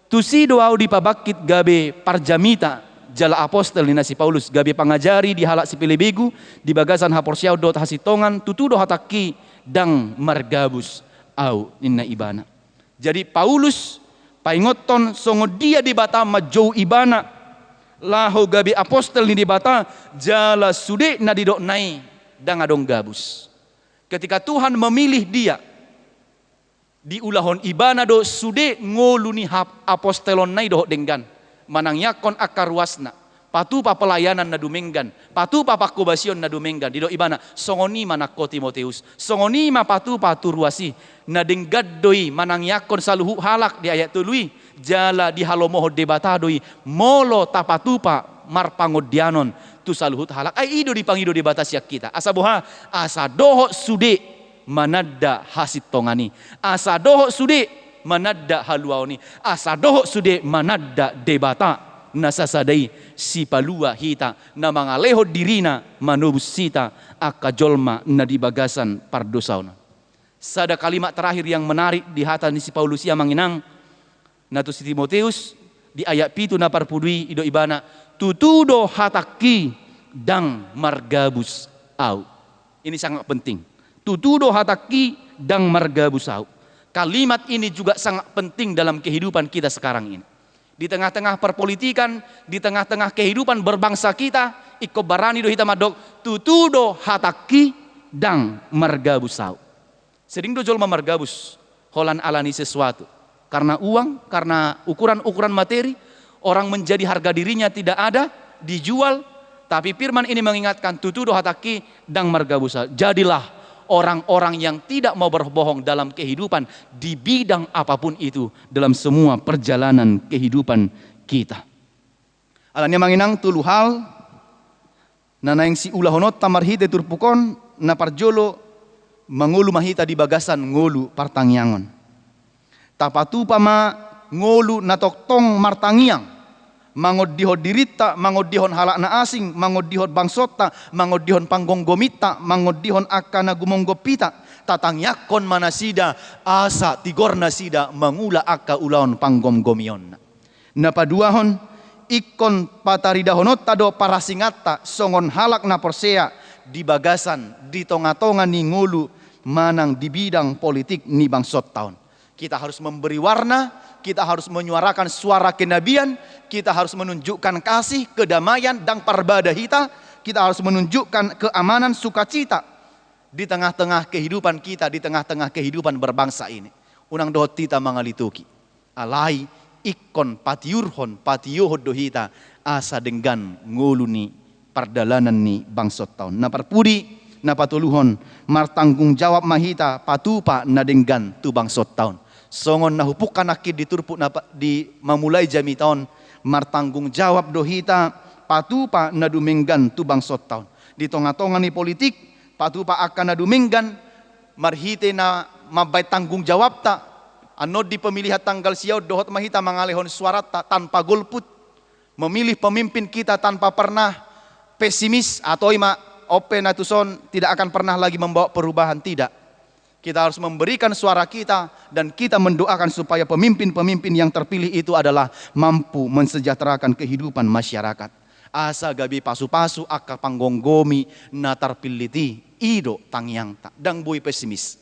tusi doau di pabakit gabe parjamita jala apostel ni nasi Paulus gabe pangajari di halak si Pilibegu di bagasan haporsiau dot hasitongan tutudo hataki dang margabus au inna ibana. Jadi Paulus paingoton songo dia di bata majou ibana laho gabe apostel ni di bata jala sude na didok nai dang adong gabus. Ketika Tuhan memilih dia di ulahon ibana do sude ngoluni apostelon nai do denggan manang yakon akaruasna patu pa pelayanan na dumenggan, patu pa pakubasion na dumenggan dido ibana songoni manako Timoteus, songoni ma patu patu ruasi na denggad doi manang yakon saluhu halak di ayat tului jala di halomoho debata doi molo tapatu pa marpangodianon tu saluhut halak ai ido dipangido debata siak kita asa boha asa doho sude manadda hasit tongani, asa doho sude manadda haluaoni, asa doho sude manadda debata nasasadai si palua hita na mangaleho dirina manubus sita akajolma na dibagasan pardosauna. Sada kalimat terakhir yang menarik di hata ni si Paulus yang manginang natu si Timoteus di ayat pitu na parpudui ido ibana tutudo hataki dang margabus au. Ini sangat penting. Tutudo hataki dang margabus au. Kalimat ini juga sangat penting dalam kehidupan kita sekarang ini. Di tengah-tengah perpolitikan, di tengah-tengah kehidupan berbangsa kita, iko barani do hita madok tutudo hataki dang margabusau. Sering do jolma margabus, holan alani sesuatu. Karena uang, karena ukuran-ukuran materi, orang menjadi harga dirinya tidak ada, dijual. Tapi firman ini mengingatkan tutudo hataki dang margabusau. Jadilah orang-orang yang tidak mau berbohong dalam kehidupan di bidang apapun itu dalam semua perjalanan kehidupan kita. Alanya manginang tulu hal nana yang si ulahonot tamarhite turpukon na parjolo mangulu mahita di bagasan ngolu partangyangon. Tapatu pama ngolu natoktong martangiang. Mangodihon dirita, mangodihon halak na asing, mangodihon bangsota, mangodihon panggonggomita, mangodihon akana gumonggopita, tatangyakon manasida, asa tigor nasida, mangula aka ulaon panggomgomion. Napaduahon, ikon pataridahonot tado parasingata, songon halak na porsea, di bagasan, di tonga-tonga ni ngulu, manang di bidang politik ni bangsot taon. Kita harus memberi warna, kita harus menyuarakan suara kenabian, kita harus menunjukkan kasih, kedamaian, dan parbada hita, kita harus menunjukkan keamanan sukacita di tengah-tengah kehidupan kita, di tengah-tengah kehidupan berbangsa ini. Unang dohot tita mangalituki. Alai ikon patiurhon patiohod dohita asa denggan nguluni pardalanan ni bangsot taon. Na parpudi na patuluhon martanggung jawab mahita patupa na denggan tu bangsot taon. Songon nahupukan nakid diturpuk na di mamulai jami taon martanggung jawab dohita patupa na dumenggan tu bangsot taon. Di tonga-tonga ni politik patupa akan na dumenggan marhite na mabay tanggung jawab ta. Ano di pemilihan tanggal siyaw dohot mahita mangalehon suarata tanpa golput. Memilih pemimpin kita tanpa pernah pesimis atau ima open atuson tidak akan pernah lagi membawa perubahan, tidak. Kita harus memberikan suara kita dan kita mendoakan supaya pemimpin-pemimpin yang terpilih itu adalah mampu mensejahterakan kehidupan masyarakat. Asa gabi pasu-pasu akka panggonggomi na terpiliti ido tangyang tak dang bui pesimis.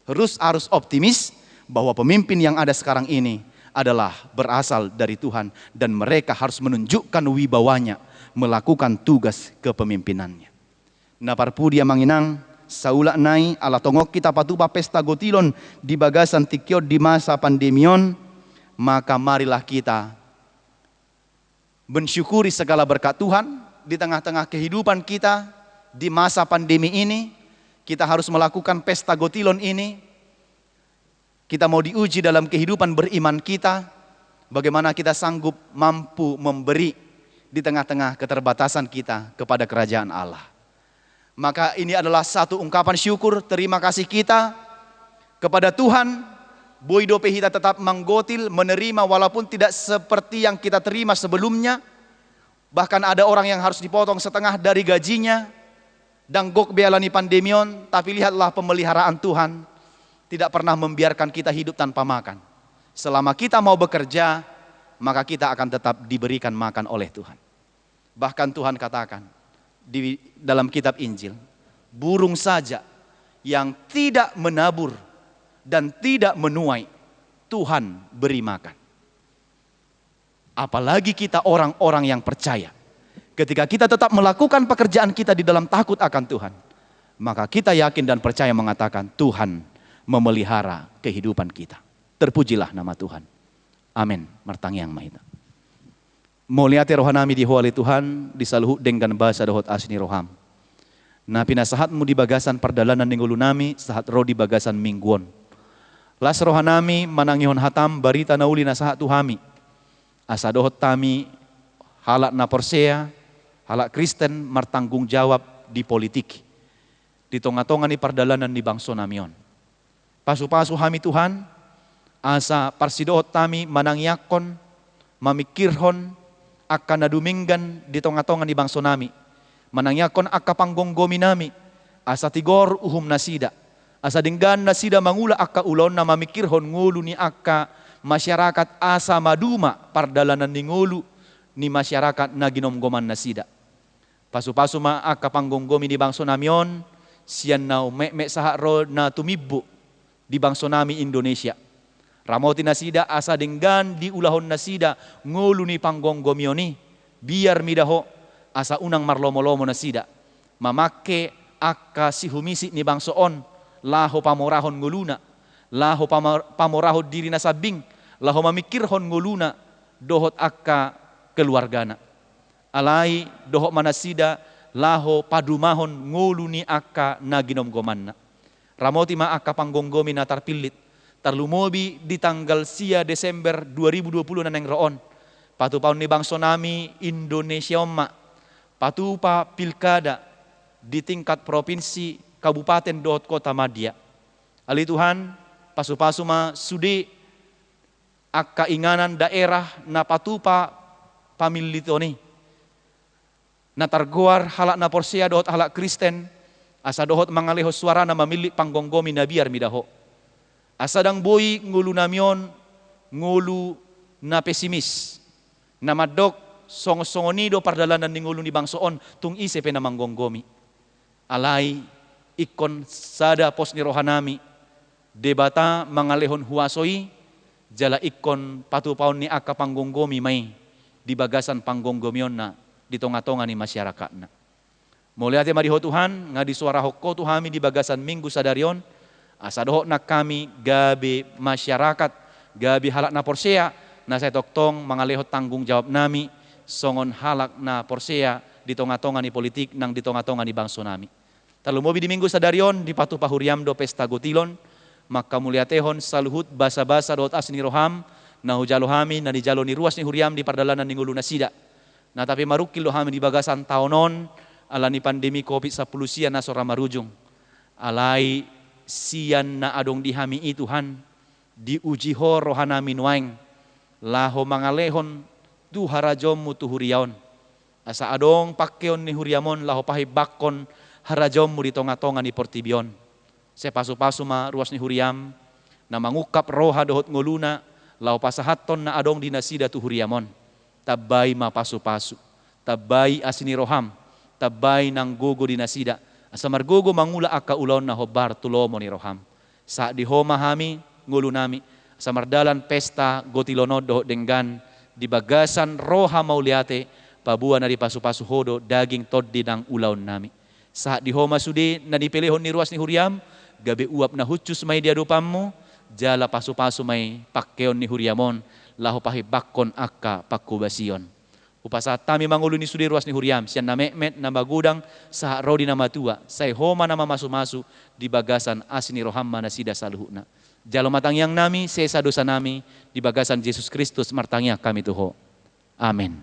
Harus optimis bahwa pemimpin yang ada sekarang ini adalah berasal dari Tuhan dan mereka harus menunjukkan wibawanya melakukan tugas kepemimpinannya. Na parpudia manginang saula nai ala tongok kita patupa pesta gotilon di bagasan tikyod di masa pandemion, maka marilah kita mensyukuri segala berkat Tuhan di tengah-tengah kehidupan kita di masa pandemi ini. Kita harus melakukan pesta gotilon ini. Kita mau diuji dalam kehidupan beriman kita, bagaimana kita sanggup mampu memberi di tengah-tengah keterbatasan kita kepada kerajaan Allah. Maka ini adalah satu ungkapan syukur, terima kasih kita kepada Tuhan. Boido pehita tetap manggotil, menerima walaupun tidak seperti yang kita terima sebelumnya. Bahkan ada orang yang harus dipotong setengah dari gajinya. Danggok bealani pandemion, tapi lihatlah pemeliharaan Tuhan. Tidak pernah membiarkan kita hidup tanpa makan. Selama kita mau bekerja, maka kita akan tetap diberikan makan oleh Tuhan. Bahkan Tuhan katakan di dalam kitab Injil, burung saja yang tidak menabur dan tidak menuai, Tuhan beri makan. Apalagi kita orang-orang yang percaya. Ketika kita tetap melakukan pekerjaan kita di dalam takut akan Tuhan, maka kita yakin dan percaya mengatakan Tuhan memelihara kehidupan kita. Terpujilah nama Tuhan. Amin. Martangyang mahita. Moliate rohanami di huali Tuhan, disaluhu dengan bahasa dohot asni roham. Na pinasahatmu di bagasan perdalanan ninggulu nami, sahat roh di bagasan mingguon. Las rohanami manangihon hatam barita nauli nasahat tuhami. Asa dohot tami halak na Porsea, halak Kristen martanggung jawab di politik. Di tonga-tonga ni perdalanan di bangso namion. Pasu-pasu hami Tuhan, asa parsidohot tami manangyakon, mamikirhon, akan naduminggan di tonga-tonga ni bangso nami. Manangyakon akka panggonggomi nami, asa tigor uhum nasida. Asa denggan nasida mangula akka ulon na mamikirhon ngulu ni akka masyarakat asa maduma pardalanan ni ngulu ni masyarakat na ginomgoman nasida. Pasu-pasu ma akka panggonggomi ni bangso namion, siyan nau me saharo na tumibbu di bangso nami Indonesia. Ramoti nasida asa denggan di ulahon nasida ngulu ni panggonggomioni biar midaho asa unang marlomo-lomo nasida mamake akka si humisi ni bangsoon laho pamorahon nguluna laho pamorahon diri nasabing laho mamikirhon nguluna dohot akka keluargana alai dohot manasida laho padumahon ngulu ni akka naginomgomanna. Ramoti ma akka panggonggomi na tarpilit tarlumobi di tanggal sia Desember 2020 na neng roon. Patupaon ni bangso nami Indonesia ma. Patupa pilkada di tingkat provinsi, kabupaten dohot kota madya. Ali Tuhan, pasu-pasu ma sudi akka inganan daerah na patupa pamilitoni. Na targoar halak na Porsea dohot halak Kristen, asa dohot mangaleho suara na mamili panggonggomi na biar midaho. Asadang boy ngulu namion, ngulu na pesimis, na madok songo-songonido pardalanan ni ngulu ni bangsoon, tung isepe na manggonggomi. Alay, ikon sada pos ni rohanami, debata mangalehon huasoi, jala ikon patupaon ni akka panggonggomi may, di bagasan panggonggomion na, di tonga-tonga ni masyarakat na. Mulia mari ho Tuhan, ngadi suara hokko Tuhami di bagasan minggu sadarion, asa dohok nak kami gabi masyarakat, gabi halak na porsea, na saya toktong mangalehot tanggung jawab nami, songon halak na porsea di tonga-tonga ni politik, nang di tonga-tonga ni bangso nami. Talu mobi di minggu sadarion, di patu pahuriam do pesta gotilon, maka mulia tehon saluhut basa-basa dohot asni roham, na hujalo hami, na di jalo ni ruas ni huriam di pardalanan ni ngulu nasida. Nah tapi marukil dohami di bagasan taonon, alani pandemi COVID-10 sian na sora marujung. Alai sian na adong dihami Tuhan, diuji ho rohanami nuaing, laho mangalehon tu harajom tu huriaon. Asa adong pakkeon ni huriamon laho pahi bakon harajom mu di tonga-tonga ni portibion. Sepasu-pasu ma ruas ni huriam, na mangukap roha dohot ngoluna, laho pasahaton na adong dinasida tu huriamon. Tabay ma pasu-pasu, tabay asini roham, tabay nang gogo dinasida. Asa margogo mangula aka ulaon na hobar tulomo ni roham. Sa di homa hami ngulu nami, sa mardalan pesta gotilono dohot denggan, di bagasan roha mauliate, pabuan na di pasu-pasu hodo daging toddi nang ulaon nami. Sa di homa sudi na dipilihon ni ruas ni huriam, gabi uap na hucus may diadupammu, jala pasu-pasu may pakkeon ni huriamon, laho pahi bakon akka pakubasion. Upasa tami mangulo ni sudi ruas ni huriam, siyan na mekmet na bagudang sa rodi na matua, say homa na mamasu-masu di bagasan asini roham manasida saluhuna. Jalo matangyang nami, sesa dosa nami, di bagasan Yesus Kristus martangya kami tuho. Amen.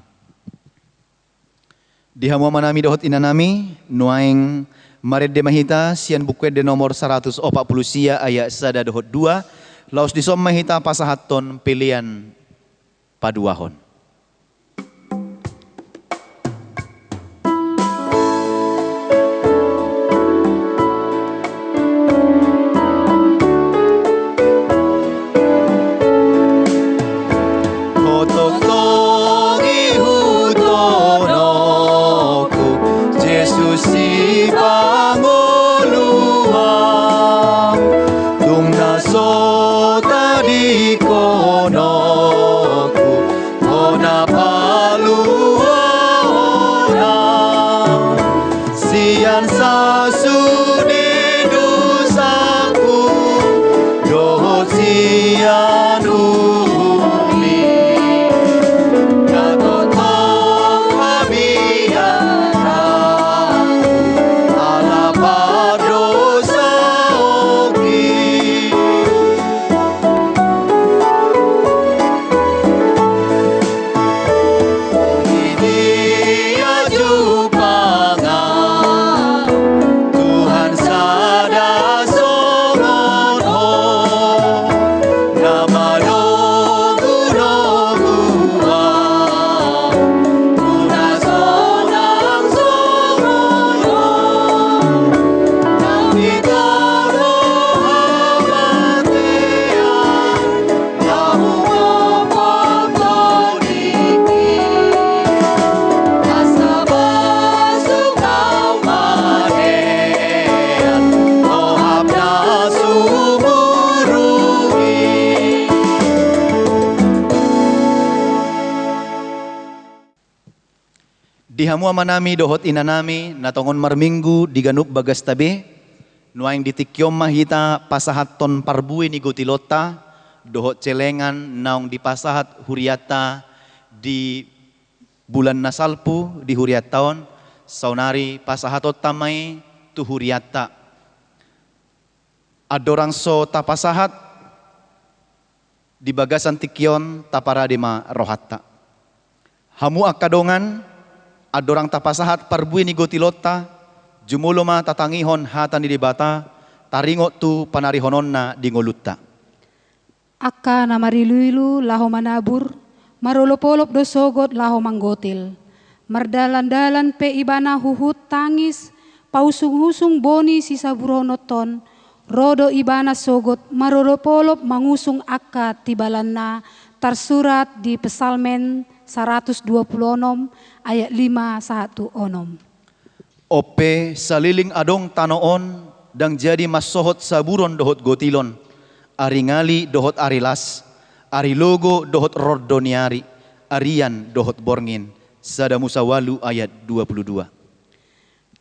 Di hamwa manami dohot ina nami, nuaing mared de mahita, sian bukwed de nomor 140 sia ayat sada dohot 2, laos disom mahita pasahaton pilihan paduahon. Dihamua manami dohot inanami natongon marminggu diganup bagas tabe nuaing ditikyom mahita pasahaton parbui ni gotilota dohot celengan naung di pasahat huriata di bulan nasalpu di huriat taon saunari pasahatot tamai tu huriata adorang so tapasahat di bagasan tikyon taparadima rohatta hamu akadongan adorang tapasahat parbui ni gotilota jumuloma tatangihon hatan di debata taringot tu panarihonon na di ngolutta. Akka na mariluilu laho manabur marolopolop do sogot laho manggotil mardalan-dalan pe ibana huhut tangis pausung-husung boni sisa buronoton rodo ibana sogot marolopolop mangusung akka tibalanna tersurat di Psalmen 126 ayat 5:1. Ope saliling adong tanoon dang jadi masohot saburon dohot gotilon aringali dohot arilas arilogo dohot rordoniari arian dohot borngin sada musawalu ayat 22.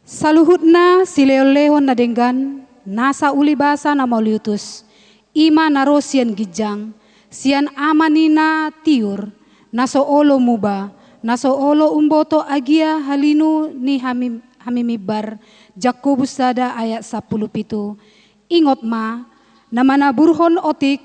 Saluhutna si leo-leon na denggan, nasa uli basa na mauliutus, ima naro sian gijang, sian amanina tiur, naso olo muba, naso olo umboto agia halinu ni hamimibar, Jakobus sada ayat 17. Ingot ma, namana burhon otik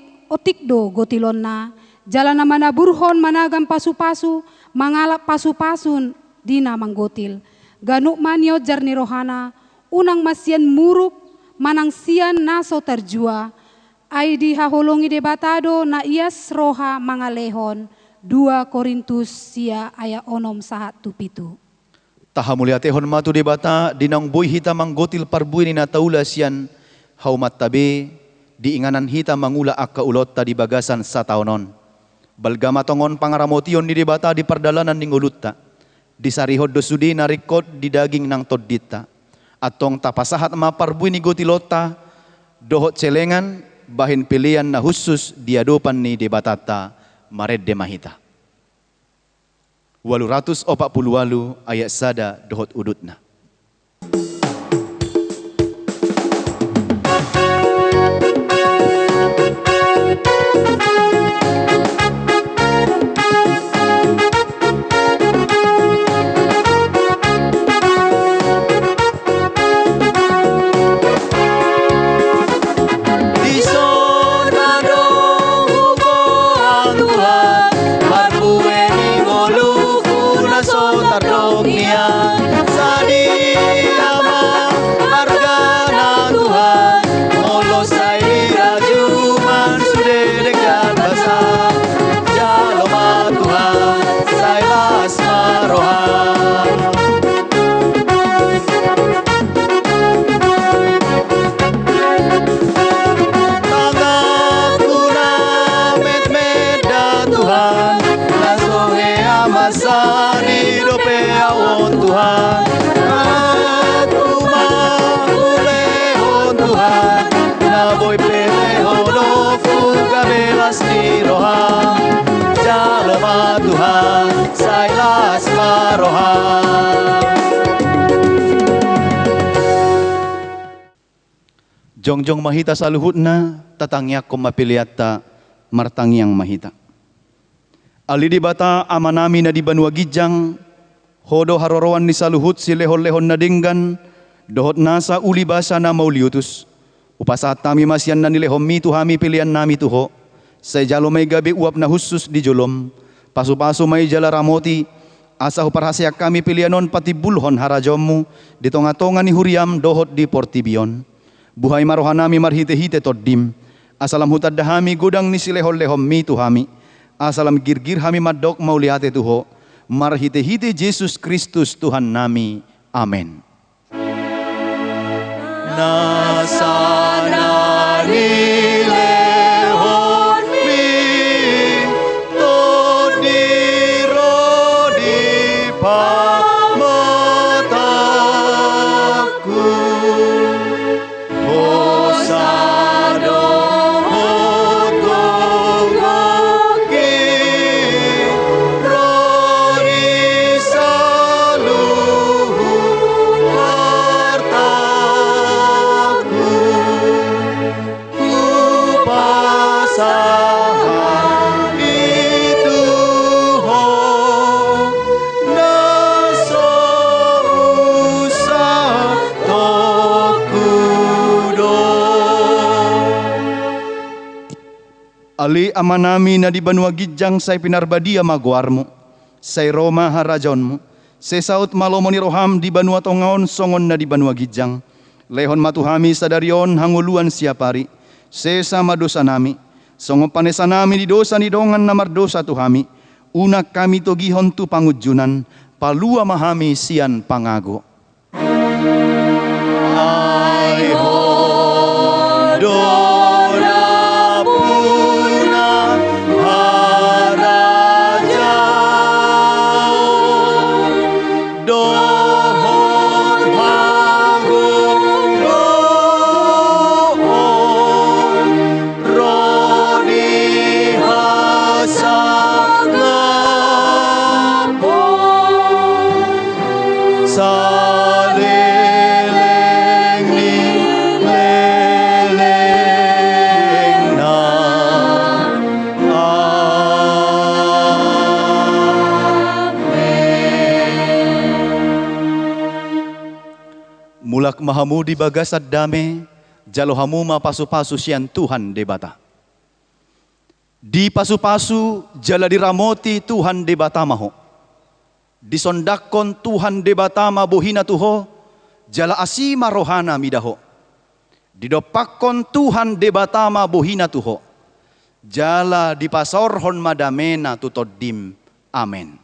do gotilonna, jalan namana burhon managam pasu-pasu, mangalap pasu-pasun dina manggotil. Ganuk manyo jarni rohana, unang masian muruk, manang sian naso terjua, ay di haholongi debatado na ias roha mangalehon, 2 Korintus sia ayat 6:1-7. Tahamuliatehon matu debata dinang boy hita manggotil parbuin na taula sian haumat tabe diinganan hita mangula akka ulot di bagasan sa taonon. Balgamatongon pangaramotion ni debata di perdalanan ning ulutta. Di sarihod dosudi narikot di daging nang toddita. Atong tapasahat maparbuin ni gotilota dohot celengan bahin pilihan na khusus diadopan ni debatata maredde mahita. 848 ayat sada dohot udutna. Jongjong mahita saluhutna tatangyak ko mapiliata martangyang mahita. Alidi bata amanami na di banua gijang hodo harorowan ni saluhut si lehon-lehon na dinggan dohot nasa uli basa na mauliutus. Upasat tami masyan na nilehom mi tuhami pilihan nami tuho. Say jalo may gabi uap na husus di jolom. Pasu-pasu may jala ramoti. Asa huparhasyak kami pilihanon pati bulhon harajommu. Di tonga-tonga ni huriam dohot di portibion. Buhay marohanami marhite-hite toddim. Asalam hutad dahami gudang ni silehol-lehom mi tuhami. Asalam girgir hami madok mauliate tuho. Marhite-hite Jesus Kristus Tuhan nami. Amen. Nasana nilehon mi todiro di pamataku. Ali amanami na di banua gijang say pinarbadia maguarmo, say Roma harajonmo, say saut malomoni roham di banua tongaon songon na di banua gijang, lehon matuhami sadarion hanguluan siapari, say sama dosa nami, songon panesa nami di dosa ni dongan na mardosa tuhami, unak kami togihon tu pangujunan, palua mahami sian pangago. Ay ho sa Ulak mahamudi bagasad dame, jalo hamuma pasu-pasu sian Tuhan debata. Di pasu-pasu jala diramoti Tuhan debata maho. Disondakon Tuhan debata mabuhina tuho, jala asima rohana midaho. Didopakon Tuhan debata mabuhina tuho, jala dipasorhon madamena tutodim. Amin.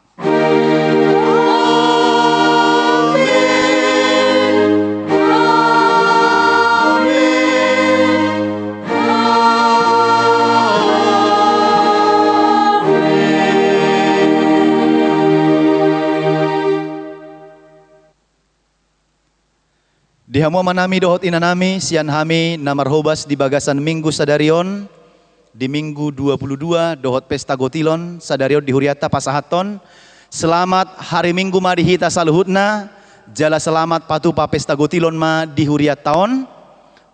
Di hamu manami dohot inanami sian hami namarhobas di bagasan minggu sadarion di minggu 22 dohot pesta gotilon sadarion di huriata pasahaton. Selamat hari minggu ma dihita saluhutna, jala selamat patupa pesta gotilon ma di huriat taon.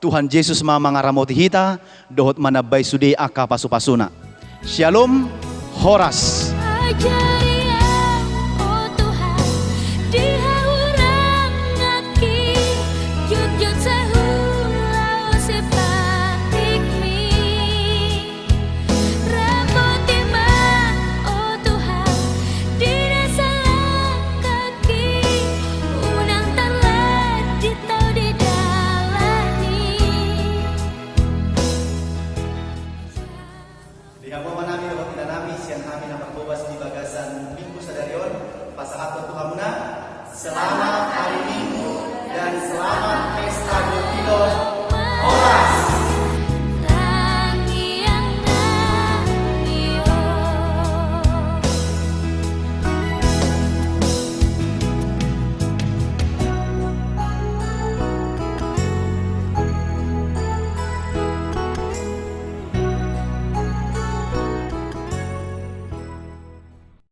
Tuhan Yesus ma mangaramoti hita dohot manabay sude aka pasu-pasuna. Shalom, horas.